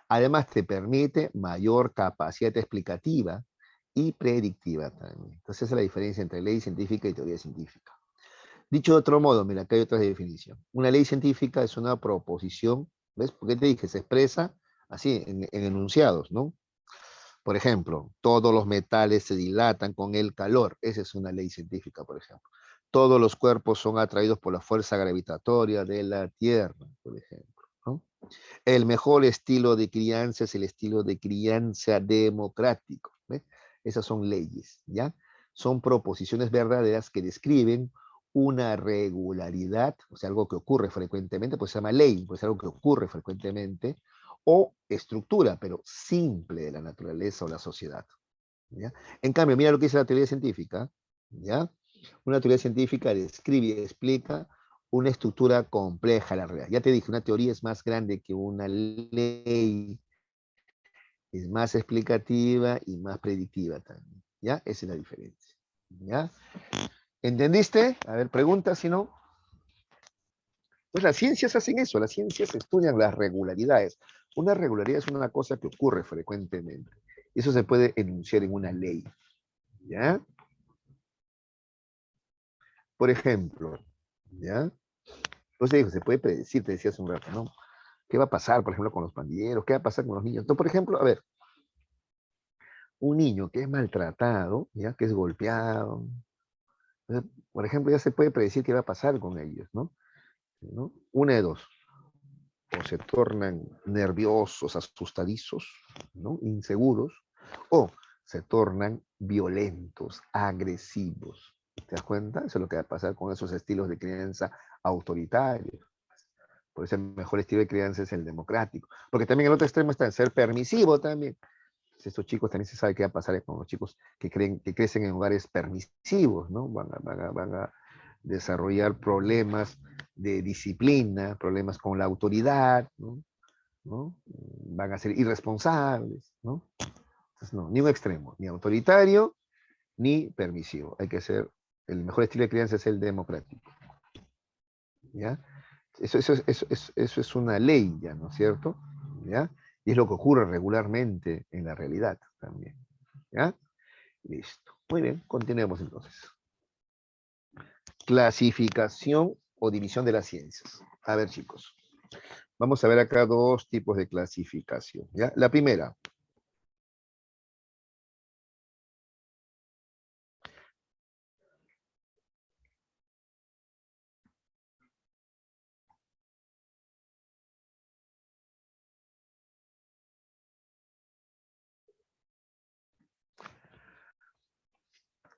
Además, te permite mayor capacidad explicativa y predictiva también. Entonces, esa es la diferencia entre ley científica y teoría científica. Dicho de otro modo, mira, acá hay otra definición. Una ley científica es una proposición, ¿ves? Porque te dije, se expresa así, en enunciados, ¿no? Por ejemplo, todos los metales se dilatan con el calor. Esa es una ley científica, por ejemplo. Todos los cuerpos son atraídos por la fuerza gravitatoria de la Tierra, por ejemplo, ¿no? El mejor estilo de crianza es el estilo de crianza democrático. ¿Ves? Esas son leyes, ¿ya? Son proposiciones verdaderas que describen una regularidad, o sea, algo que ocurre frecuentemente, pues se llama ley, pues algo que ocurre frecuentemente, o estructura, pero simple de la naturaleza o la sociedad. ¿Ya? En cambio, mira lo que dice la teoría científica, ¿ya? Una teoría científica describe y explica una estructura compleja de la realidad. Ya te dije, una teoría es más grande que una ley, es más explicativa y más predictiva también, ¿ya? Esa es la diferencia, ¿ya? ¿Entendiste? A ver, pregunta si no. Pues las ciencias hacen eso, las ciencias estudian las regularidades. Una regularidad es una cosa que ocurre frecuentemente. Eso se puede enunciar en una ley, ¿ya? Por ejemplo, ¿ya? Entonces digo, se puede predecir, te decía hace un rato, ¿no? ¿Qué va a pasar, por ejemplo, con los pandilleros? ¿Qué va a pasar con los niños? Entonces, por ejemplo, a ver, un niño que es maltratado, ¿ya? Que es golpeado, por ejemplo, ya se puede predecir qué va a pasar con ellos, ¿no? ¿No? Una de dos, o se tornan nerviosos, asustadizos, ¿no? Inseguros, o se tornan violentos, agresivos. ¿Te das cuenta? Eso es lo que va a pasar con esos estilos de crianza autoritarios. Por eso el mejor estilo de crianza es el democrático. Porque también el otro extremo está en ser permisivo también. Estos chicos también se sabe qué va a pasar con los chicos que crecen en hogares permisivos, ¿no? Van a desarrollar problemas de disciplina, problemas con la autoridad, ¿no? ¿No? Van a ser irresponsables, ¿no? Entonces, no, ni un extremo, ni autoritario, ni permisivo. Hay que ser, el mejor estilo de crianza es el democrático, ¿ya? Eso es una ley ya, ¿no es cierto? ¿Ya? Y es lo que ocurre regularmente en la realidad también, ¿ya? Listo. Muy bien, continuemos entonces. Clasificación o división de las ciencias. A ver, chicos. Vamos a ver acá dos tipos de clasificación, ¿ya? La primera,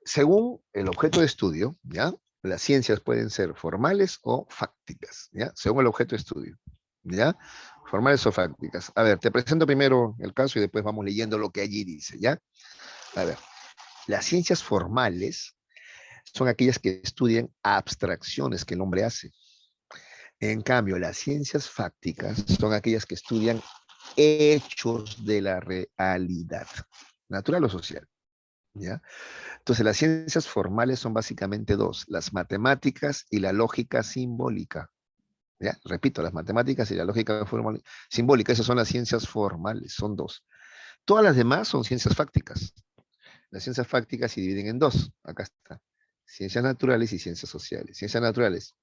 según el objeto de estudio, ¿ya? Las ciencias pueden ser formales o fácticas, ¿ya? Según el objeto de estudio, ¿ya? Formales o fácticas. A ver, te presento primero el caso y después vamos leyendo lo que allí dice, ¿ya? A ver, las ciencias formales son aquellas que estudian abstracciones que el hombre hace. En cambio, las ciencias fácticas son aquellas que estudian hechos de la realidad, natural o social, ¿ya? Entonces, las ciencias formales son básicamente dos, las matemáticas y la lógica simbólica. ¿Ya? Repito, las matemáticas y la lógica simbólica, esas son las ciencias formales, son dos. Todas las demás son ciencias fácticas. Las ciencias fácticas se dividen en dos. Acá está. Ciencias naturales y ciencias sociales. Ciencias naturales,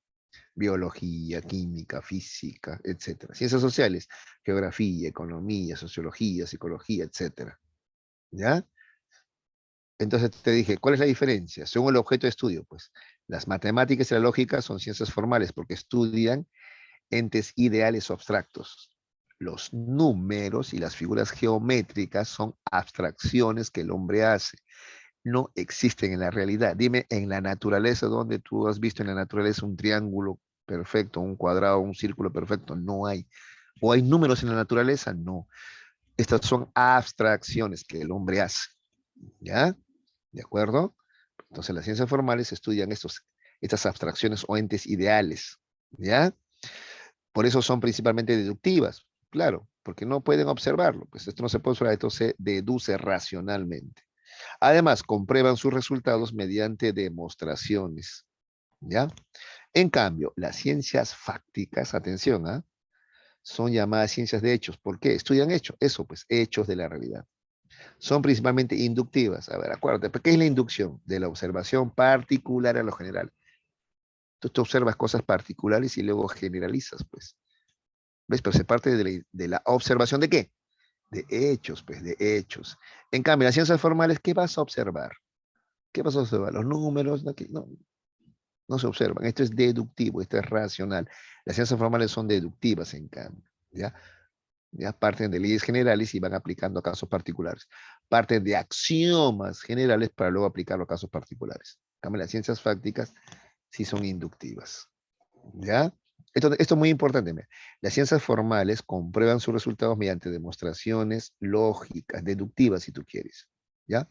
biología, química, física, etcétera. Ciencias sociales, geografía, economía, sociología, psicología, etcétera. ¿Ya? Entonces te dije, ¿cuál es la diferencia? Según el objeto de estudio, pues las matemáticas y la lógica son ciencias formales porque estudian entes ideales o abstractos. Los números y las figuras geométricas son abstracciones que el hombre hace. No existen en la realidad. Dime, en la naturaleza, donde tú has visto en la naturaleza un triángulo perfecto, un cuadrado, un círculo perfecto, no hay. ¿O hay números en la naturaleza? No. Estas son abstracciones que el hombre hace. ¿Ya? ¿De acuerdo? Entonces las ciencias formales estudian estas abstracciones o entes ideales. ¿Ya? Por eso son principalmente deductivas, claro, porque no pueden observarlo, pues esto no se puede observar, esto se deduce racionalmente. Además, comprueban sus resultados mediante demostraciones, ¿ya? En cambio, las ciencias fácticas, atención, ¿ah? Son llamadas ciencias de hechos. ¿Por qué? Estudian hechos, eso pues, hechos de la realidad. Son principalmente inductivas. A ver, acuérdate, ¿qué es la inducción? De la observación particular a lo general. Tú observas cosas particulares y luego generalizas, pues. ¿Ves? Pero se parte de la observación de qué? De hechos, pues, de hechos. En cambio, las ciencias formales, ¿qué vas a observar? ¿Qué vas a observar? Los números, no, no, no se observan. Esto es deductivo, esto es racional. Las ciencias formales son deductivas, en cambio, ¿ya? Ya parten de leyes generales y van aplicando a casos particulares. Parten de axiomas generales para luego aplicarlo a casos particulares. En cambio, las ciencias fácticas sí son inductivas. ¿Ya? Esto es muy importante. Mira. Las ciencias formales comprueban sus resultados mediante demostraciones lógicas, deductivas, si tú quieres. ¿Ya?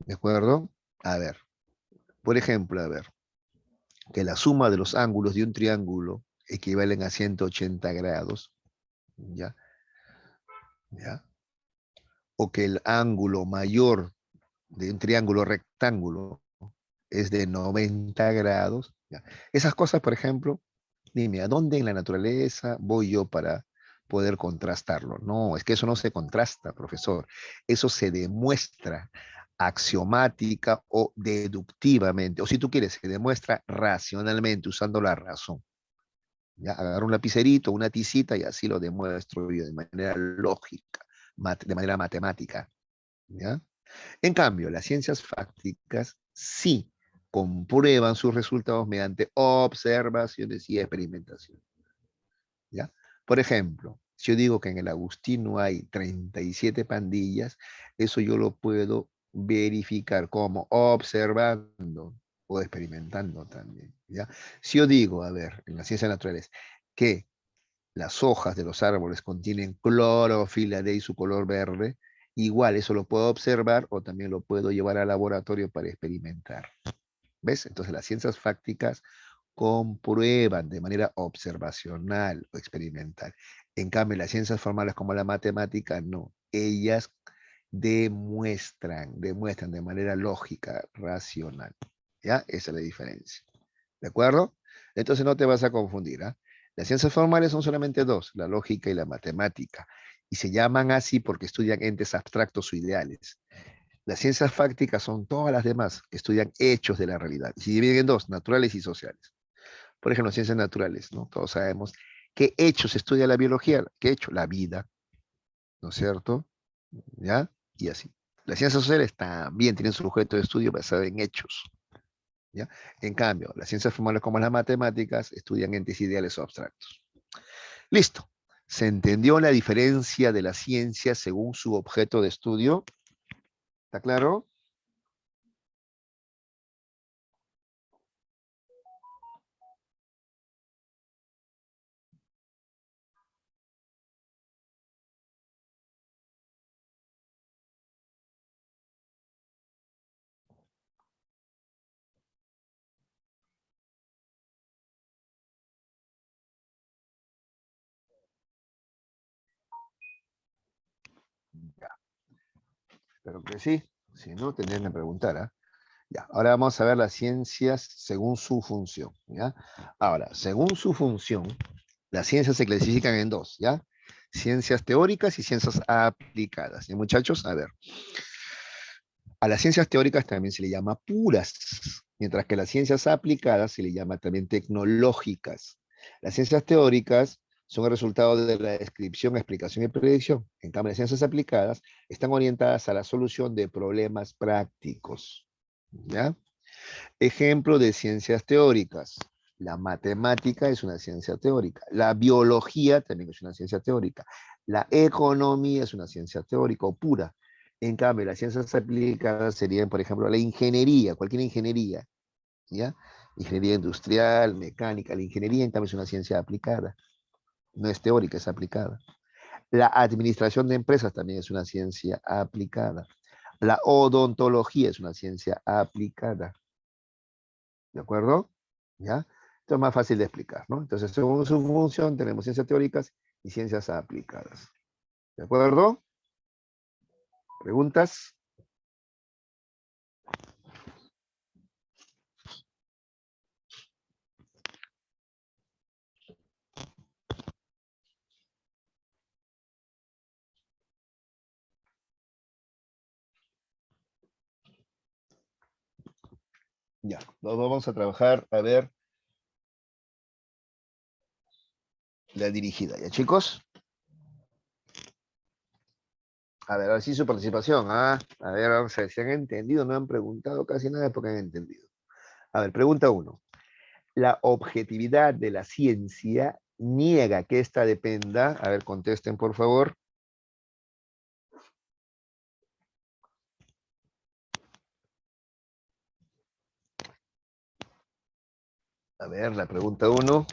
¿De acuerdo? A ver, por ejemplo, a ver, que la suma de los ángulos de un triángulo equivalen a 180 grados, ¿ya? ¿Ya? O que el ángulo mayor de un triángulo rectángulo es de 90 grados. ¿Ya? Esas cosas, por ejemplo, dime, ¿a dónde en la naturaleza voy yo para poder contrastarlo? No, es que eso no se contrasta, profesor. Eso se demuestra axiomática o deductivamente, o si tú quieres, se demuestra racionalmente, usando la razón. ¿Ya? Agarro un lapicerito, una tisita y así lo demuestro yo de manera lógica, de manera matemática. ¿Ya? En cambio, las ciencias fácticas sí comprueban sus resultados mediante observaciones y experimentación. ¿Ya? Por ejemplo, si yo digo que en el Agustino hay 37 pandillas, eso yo lo puedo verificar como observando o experimentando también. ¿Ya? Si yo digo, a ver, en las ciencias naturales, que las hojas de los árboles contienen clorofila de su color verde, igual eso lo puedo observar o también lo puedo llevar al laboratorio para experimentar. ¿Ves? Entonces las ciencias fácticas comprueban de manera observacional o experimental. En cambio, las ciencias formales como la matemática, no. Ellas demuestran de manera lógica, racional. ¿Ya? Esa es la diferencia. ¿De acuerdo? Entonces no te vas a confundir. ¿Ah? Las ciencias formales son solamente dos, la lógica y la matemática. Y se llaman así porque estudian entes abstractos o ideales. Las ciencias fácticas son todas las demás que estudian hechos de la realidad. Y se dividen en dos, naturales y sociales. Por ejemplo, ciencias naturales, ¿no? Todos sabemos qué hechos estudia la biología, qué hecho, la vida, ¿no es cierto? ¿Ya? Y así. Las ciencias sociales también tienen su objeto de estudio basado en hechos. ¿Ya? En cambio, las ciencias formales como las matemáticas estudian entes ideales o abstractos. Listo. ¿Se entendió la diferencia de la ciencia según su objeto de estudio? ¿Está claro? Ya, espero que sí. Si no, tendrían que preguntar. ¿Ah? Ya, ahora vamos a ver las ciencias según su función. ¿Ya? Ahora, según su función, las ciencias se clasifican en dos, ¿ya? Ciencias teóricas y ciencias aplicadas. ¿Y muchachos? A ver, a las ciencias teóricas también se le llama puras, mientras que a las ciencias aplicadas se le llama también tecnológicas. Las ciencias teóricas son el resultado de la descripción, explicación y predicción. En cambio, las ciencias aplicadas están orientadas a la solución de problemas prácticos. ¿Ya? Ejemplo de ciencias teóricas. La matemática es una ciencia teórica. La biología también es una ciencia teórica. La economía es una ciencia teórica o pura. En cambio, las ciencias aplicadas serían, por ejemplo, la ingeniería, cualquier ingeniería, ¿ya? Ingeniería industrial, mecánica. La ingeniería, en cambio, es una ciencia aplicada. No es teórica, es aplicada. La administración de empresas también es una ciencia aplicada. La odontología es una ciencia aplicada. ¿De acuerdo? ¿Ya? Esto es más fácil de explicar, ¿no? Entonces, según su función, tenemos ciencias teóricas y ciencias aplicadas. ¿De acuerdo? ¿Preguntas? Ya, nos vamos a trabajar a ver la dirigida, ¿ya, chicos? A ver si su participación, ¿ah? A ver, vamos a ver si han entendido, no han preguntado casi nada porque han entendido. A ver, pregunta uno. La objetividad de la ciencia niega que ésta dependa. A ver, contesten, por favor. A ver, la pregunta 1.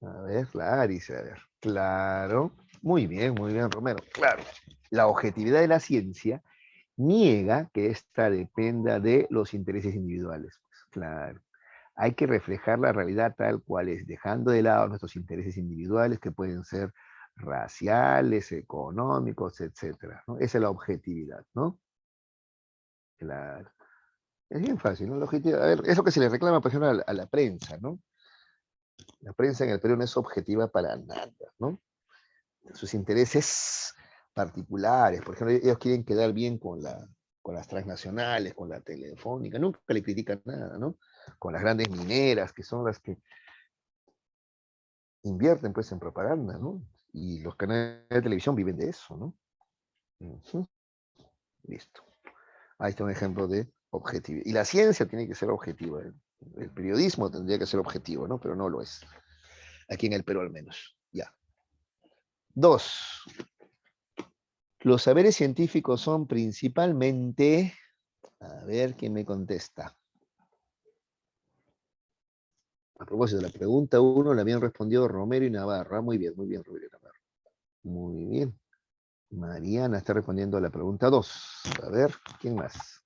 A ver, Clarice, a ver. Claro. Muy bien, Romero. Claro. La objetividad de la ciencia niega que ésta dependa de los intereses individuales. Pues, claro. Hay que reflejar la realidad tal cual es, dejando de lado nuestros intereses individuales que pueden ser raciales, económicos, etcétera, ¿no? Esa es la objetividad, ¿no? Claro. Es bien fácil, ¿no? La objetividad, a ver, es lo que se le reclama, por ejemplo, a la prensa, ¿no? La prensa en el Perú no es objetiva para nada, ¿no? Sus intereses particulares, por ejemplo, ellos quieren quedar bien con las transnacionales, con la telefónica, nunca le critican nada, ¿no? Con las grandes mineras, que son las que invierten pues en propaganda, ¿no? Y los canales de televisión viven de eso, ¿no? Ujú. Listo. Ahí está un ejemplo de objetividad. Y la ciencia tiene que ser objetiva. El periodismo tendría que ser objetivo, ¿no? Pero no lo es. Aquí en el Perú al menos. Ya. 2. Los saberes científicos son principalmente... A ver quién me contesta. A propósito, la pregunta 1 la habían respondido Romero y Navarro. Ah, muy bien, Romero y Navarro. Muy bien. Mariana está respondiendo a la pregunta 2. A ver, ¿quién más?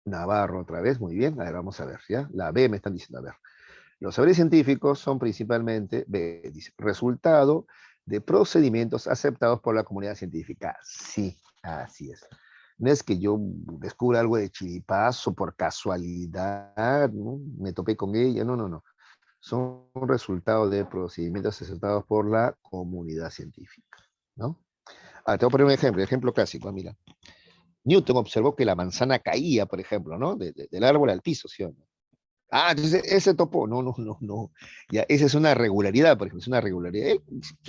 Navarro otra vez, muy bien. A ver, vamos a ver, ¿ya? La B me están diciendo, a ver. Los saberes científicos son principalmente, B, dice, resultado de procedimientos aceptados por la comunidad científica. Sí, así es. No es que yo descubra algo de chiripazo por casualidad, ¿no? Me topé con ella, no, no, no. Son resultado de procedimientos aceptados por la comunidad científica, ¿no? Ah, te voy a poner un ejemplo clásico, mira. Newton observó que la manzana caía, por ejemplo, ¿no? Del árbol al piso, ¿sí o no? Ah, entonces ese topo, no, no, no, no. Ya, esa es una regularidad, por ejemplo, es una regularidad.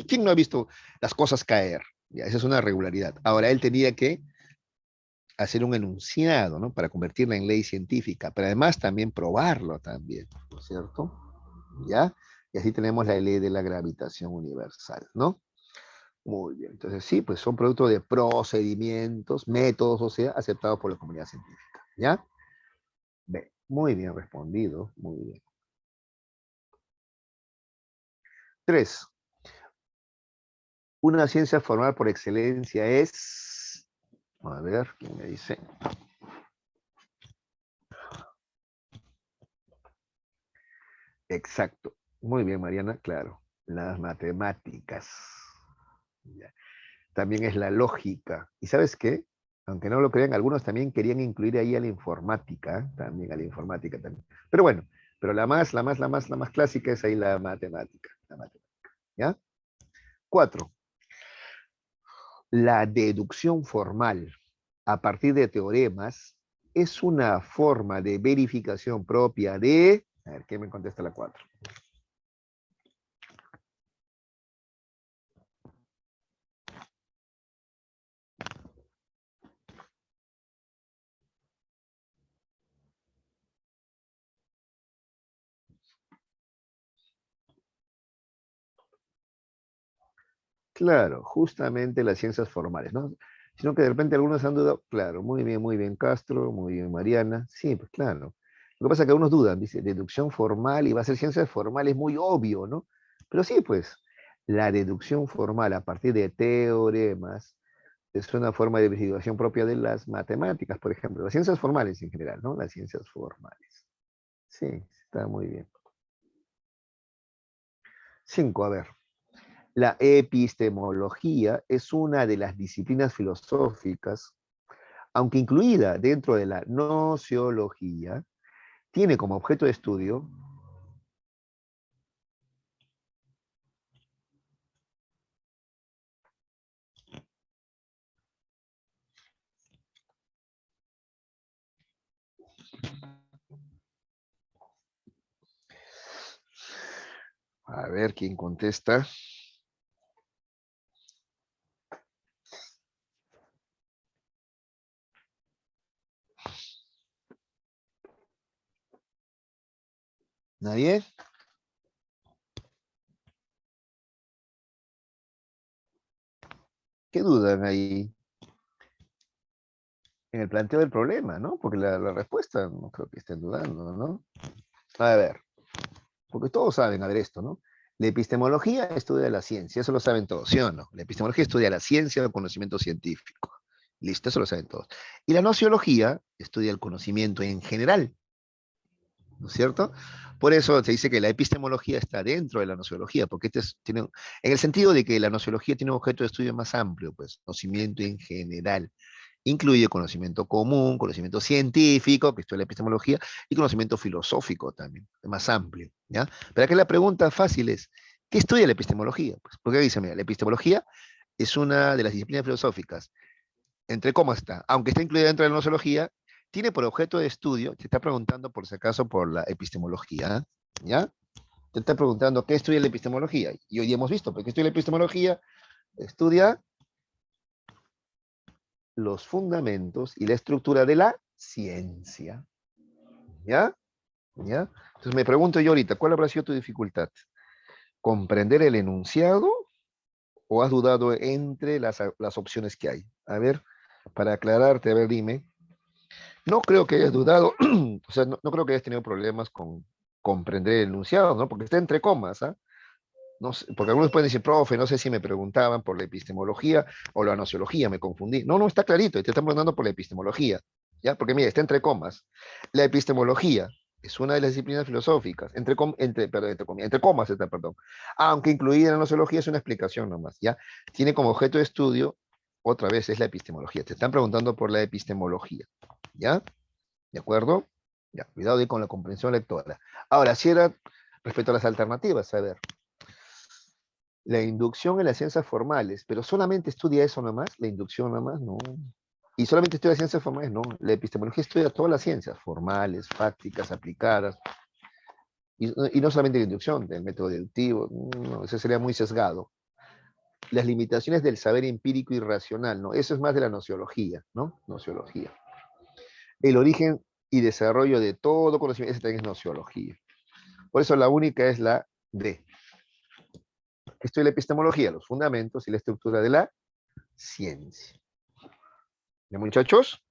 ¿Quién no ha visto las cosas caer? Ya, esa es una regularidad. Ahora él tenía que hacer un enunciado, ¿no? Para convertirla en ley científica, pero además también probarlo también, ¿no es cierto? ¿Ya? Y así tenemos la ley de la gravitación universal, ¿no? Muy bien. Entonces, sí, pues son productos de procedimientos, métodos, o sea, aceptados por la comunidad científica. ¿Ya? Bien, muy bien respondido, muy bien. 3. Una ciencia formal por excelencia es... A ver, ¿quién me dice? Exacto. Muy bien, Mariana, claro. Las matemáticas. Ya. También es la lógica. ¿Y sabes qué? Aunque no lo crean, algunos también querían incluir ahí a la informática, también a la informática también. Pero bueno, pero la más clásica es ahí la matemática. La matemática, ¿ya? 4. La deducción formal a partir de teoremas es una forma de verificación propia de... A ver, ¿quién me contesta la 4? Claro, justamente las ciencias formales, ¿no? Sino que de repente algunos han dudado, claro, muy bien Castro, muy bien Mariana, sí, pues claro. Lo que pasa es que algunos dudan, dice, deducción formal y va a ser ciencias formales, muy obvio, ¿no? Pero sí, pues, la deducción formal a partir de teoremas es una forma de verificación propia de las matemáticas, por ejemplo, las ciencias formales en general, ¿no? Las ciencias formales. Sí, está muy bien. 5, a ver. La epistemología es una de las disciplinas filosóficas, aunque incluida dentro de la nociología, tiene como objeto de estudio, a ver quién contesta. ¿Nadie? ¿Qué dudan ahí en el planteo del problema, no? Porque la respuesta no creo que estén dudando, ¿no? A ver, porque todos saben, a ver esto, ¿no? La epistemología estudia la ciencia, eso lo saben todos, ¿sí o no? La epistemología estudia la ciencia o el conocimiento científico. Listo, eso lo saben todos. Y la nociología estudia el conocimiento en general, ¿no es cierto? Por eso se dice que la epistemología está dentro de la nociología, porque tiene, en el sentido de que la nociología tiene un objeto de estudio más amplio, pues, conocimiento en general. Incluye conocimiento común, conocimiento científico, que esto es la epistemología, y conocimiento filosófico también, más amplio, ¿ya? Pero aquí la pregunta fácil es, ¿qué estudia la epistemología? Pues, porque dice, mira, la epistemología es una de las disciplinas filosóficas, entre cómo está, aunque está incluida dentro de la nociología, tiene por objeto de estudio, te está preguntando por si acaso por la epistemología, ¿ya? Te está preguntando qué estudia la epistemología, y hoy hemos visto, porque estudia la epistemología, estudia los fundamentos y la estructura de la ciencia. ¿Ya? ¿Ya? Entonces me pregunto yo ahorita, ¿cuál habrá sido tu dificultad? ¿Comprender el enunciado o has dudado entre las opciones que hay? A ver, para aclararte, a ver, dime. No creo que hayas dudado, o sea, no creo que hayas tenido problemas con comprender el enunciado, ¿no? Porque está entre comas, ¿ah? No sé, porque algunos pueden decir, profe, no sé si me preguntaban por la epistemología o la nociología, me confundí. No, está clarito, y te están preguntando por la epistemología, ¿ya? Porque mira, está entre comas. La epistemología es una de las disciplinas filosóficas, entre comas está, perdón. Aunque incluida en la nociología es una explicación nomás, ¿ya? Tiene como objeto de estudio, otra vez, es la epistemología. Te están preguntando por la epistemología, ¿ya? ¿De acuerdo? Ya, cuidado ahí con la comprensión lectora. Ahora, si era respecto a las alternativas, a ver, la inducción en las ciencias formales, pero solamente estudia eso nomás, la inducción nomás, no. Y solamente estudia ciencias formales, no. La epistemología estudia todas las ciencias, formales, fácticas, aplicadas, y no solamente la inducción, el método deductivo, no, eso sería muy sesgado. Las limitaciones del saber empírico y racional, ¿no? Eso es más de la nociología, ¿no? Nociología. El origen y desarrollo de todo conocimiento, esa también es nociología. Por eso la única es la D. Esto es la epistemología, los fundamentos y la estructura de la ciencia. ¿Ya, muchachos?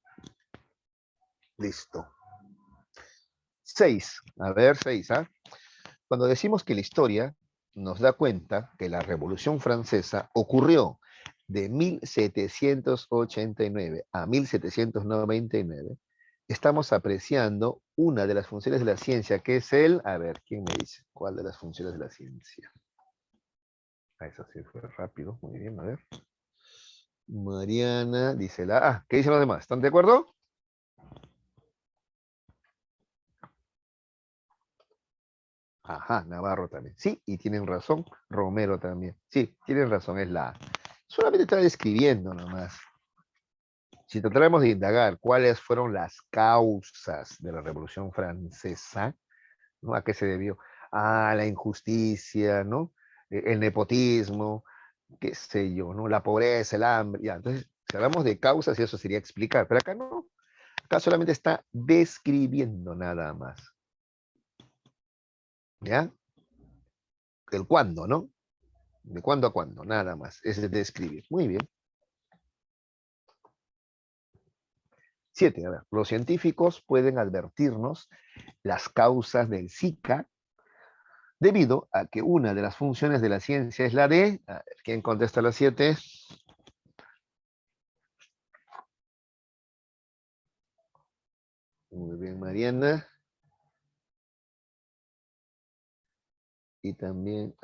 Listo. 6. A ver, 6. ¿Ah? Cuando decimos que la historia nos da cuenta que la Revolución Francesa ocurrió de 1789 a 1799, estamos apreciando una de las funciones de la ciencia, que es el... A ver, ¿quién me dice? ¿Cuál de las funciones de la ciencia? Eso sí fue rápido. Muy bien, a ver. Mariana dice la A. ¿Qué dicen los demás? ¿Están de acuerdo? Ajá, Navarro también. Sí, y tienen razón. Romero también. Sí, tienen razón, es la A. Solamente está describiendo nomás. Si tratáramos de indagar cuáles fueron las causas de la Revolución Francesa, ¿no? ¿A qué se debió? A la injusticia, ¿no? El nepotismo, qué sé yo, ¿no? La pobreza, el hambre. Ya, entonces, si hablamos de causas, eso sería explicar. Pero acá no. Acá solamente está describiendo nada más. ¿Ya? El cuándo, ¿no? De cuándo a cuándo, nada más. Es describir. Muy bien. 7. A ver, los científicos pueden advertirnos las causas del Zika debido a que una de las funciones de la ciencia es la de... A ver, ¿quién contesta las 7? Muy bien, Mariana. Y también...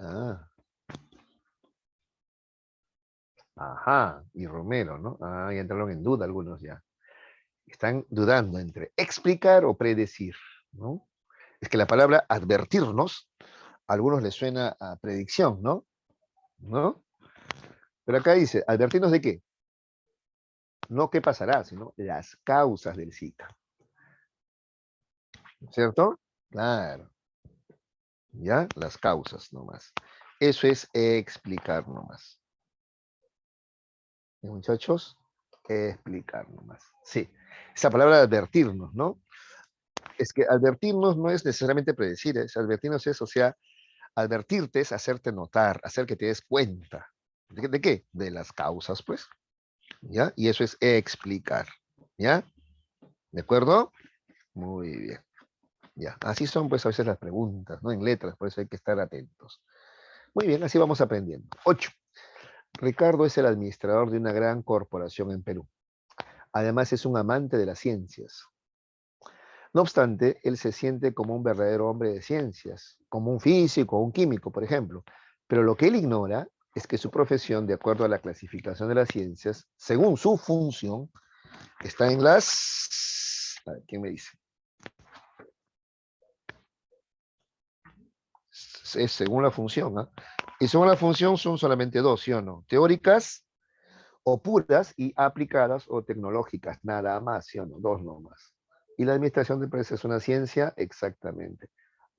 Ajá, y Romero, ¿no? Ya entraron en duda algunos ya. Están dudando entre explicar o predecir, ¿no? Es que la palabra advertirnos, a algunos les suena a predicción, ¿no? ¿No? Pero acá dice, ¿advertirnos de qué? No qué pasará, sino las causas del Zika. ¿Cierto? Claro. ¿Ya? Las causas nomás. Eso es explicar nomás. ¿Y, muchachos? Explicar nomás. Sí. Esa palabra de advertirnos, ¿no? Es que advertirnos no es necesariamente predecir, es advertirnos es, o sea, advertirte es hacerte notar, hacer que te des cuenta. ¿De qué? De las causas, pues, ¿ya? Y eso es explicar, ¿ya? ¿De acuerdo? Muy bien, ya. Así son, pues, a veces las preguntas, ¿no? En letras, por eso hay que estar atentos. Muy bien, así vamos aprendiendo. 8. Ricardo es el administrador de una gran corporación en Perú. Además, es un amante de las ciencias. No obstante, él se siente como un verdadero hombre de ciencias, como un físico o un químico, por ejemplo. Pero lo que él ignora es que su profesión, de acuerdo a la clasificación de las ciencias, según su función, está en las... A ver, ¿quién me dice? Es según la función, ¿ah? Y según la función son solamente dos, ¿sí o no? Teóricas o puras y aplicadas o tecnológicas, nada más, ¿sí o no? Dos nomás. Y la administración de empresas es una ciencia, exactamente,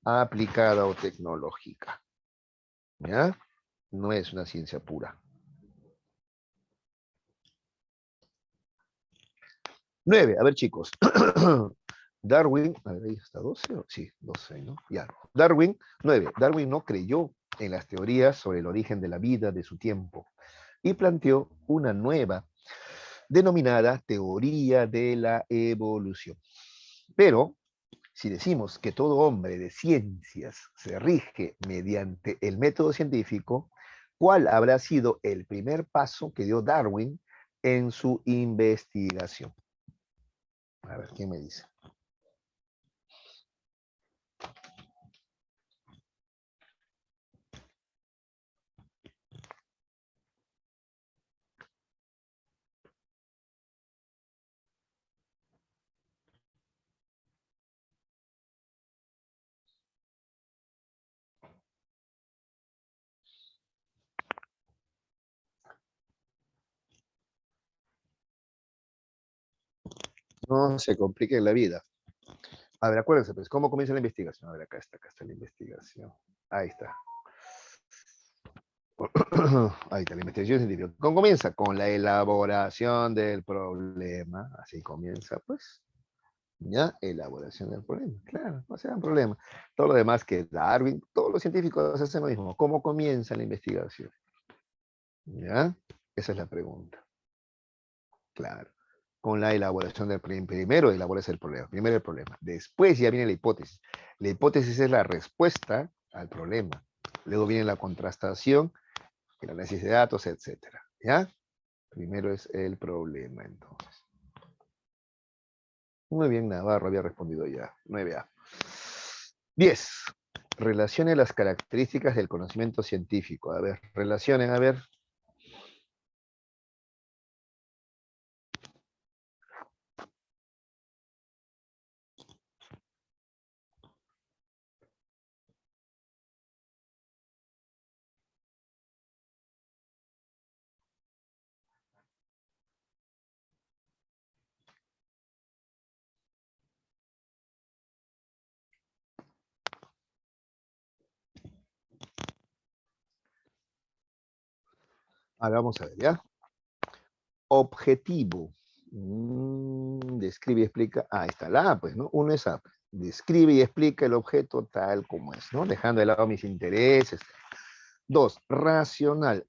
aplicada o tecnológica, ¿ya? No es una ciencia pura. 9, a ver chicos. Darwin, a ver, ahí está 12, sí, 12, ¿no? Ya. Darwin, 9. Darwin no creyó en las teorías sobre el origen de la vida de su tiempo y planteó una nueva denominada teoría de la evolución. Pero si decimos que todo hombre de ciencias se rige mediante el método científico, ¿cuál habrá sido el primer paso que dio Darwin en su investigación? A ver, ¿quién me dice? No se complique la vida. A ver, acuérdense, pues, ¿cómo comienza la investigación? A ver, acá está la investigación. Ahí está. Ahí está la investigación científica. ¿Cómo comienza? Con la elaboración del problema. Así comienza, pues. ¿Ya? Elaboración del problema. Claro, no sea un problema. Todo lo demás que Darwin, todos los científicos hacen lo mismo. ¿Cómo comienza la investigación? ¿Ya? Esa es la pregunta. Claro. Con la elaboración del problema. Primero elaboras el problema. Primero el problema. Después ya viene la hipótesis. La hipótesis es la respuesta al problema. Luego viene la contrastación, el análisis de datos, etcétera. ¿Ya? Primero es el problema, entonces. Muy bien, Navarro había respondido ya. 9A. 10. Relacione las características del conocimiento científico. A ver, relacionen, a ver. Ahora vamos a ver, ¿ya? Objetivo. Describe y explica. Ahí está la A, pues, ¿no? Uno es A. Describe y explica el objeto tal como es, ¿no? Dejando de lado mis intereses. 2. Racional.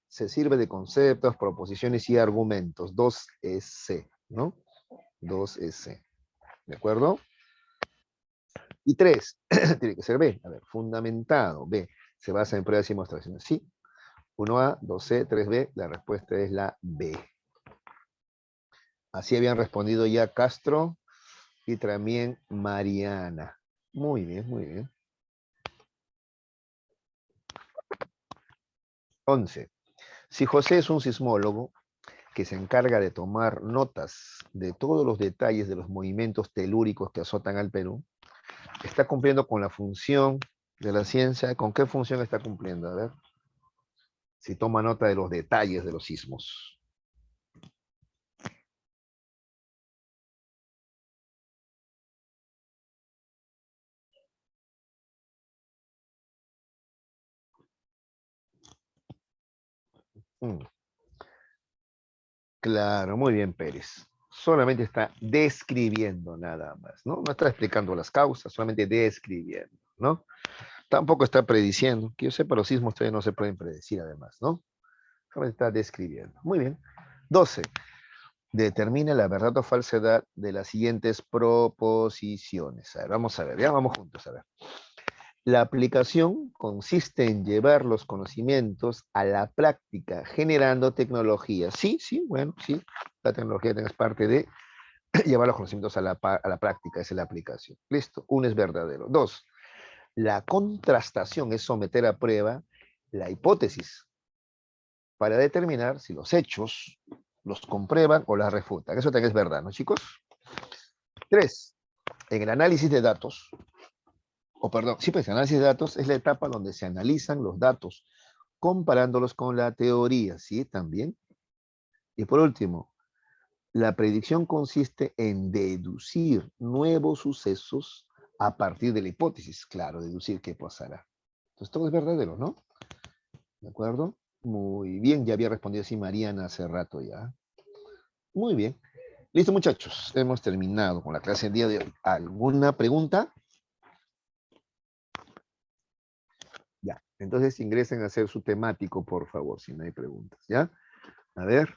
Se sirve de conceptos, proposiciones y argumentos. 2 es C, ¿no? 2 es C. ¿De acuerdo? Y 3, tiene que ser B. A ver, fundamentado. B. Se basa en pruebas y demostraciones. Sí. 1A, 2C, 3B. La respuesta es la B. Así habían respondido ya Castro y también Mariana. Muy bien, muy bien. 11. Si José es un sismólogo que se encarga de tomar notas de todos los detalles de los movimientos telúricos que azotan al Perú, está cumpliendo con la función de la ciencia. ¿Con qué función está cumpliendo? A ver, si toma nota de los detalles de los sismos. Mm, claro, muy bien, Pérez. solamente está describiendo nada más, ¿no? No está explicando las causas, solamente describiendo, ¿no? Tampoco está prediciendo, que yo sepa, los sismos todavía no se pueden predecir además, ¿no? Solamente está describiendo. Muy bien. 12. Determina la verdad o falsedad de las siguientes proposiciones. A ver, vamos a ver, ya vamos juntos a ver. La aplicación consiste en llevar los conocimientos a la práctica, generando tecnología. Sí, sí, bueno, sí, la tecnología es parte de llevar los conocimientos a la práctica, esa es la aplicación. Listo, uno es verdadero. Dos, la contrastación es someter a prueba la hipótesis para determinar si los hechos los comprueban o las refutan. Eso también es verdad, ¿no, chicos? Tres, en el análisis de datos, o perdón, sí, pues el análisis de datos es la etapa donde se analizan los datos comparándolos con la teoría, ¿sí? También. Y por último, la predicción consiste en deducir nuevos sucesos a partir de la hipótesis. Claro, deducir qué pasará. Entonces todo es verdadero, ¿no? ¿De acuerdo? Muy bien, ya había respondido así Mariana hace rato ya. Muy bien. Listo, muchachos. Hemos terminado con la clase del día de hoy. ¿Alguna pregunta? Ya. Entonces ingresen a hacer su temático, por favor, si no hay preguntas. ¿Ya? A ver.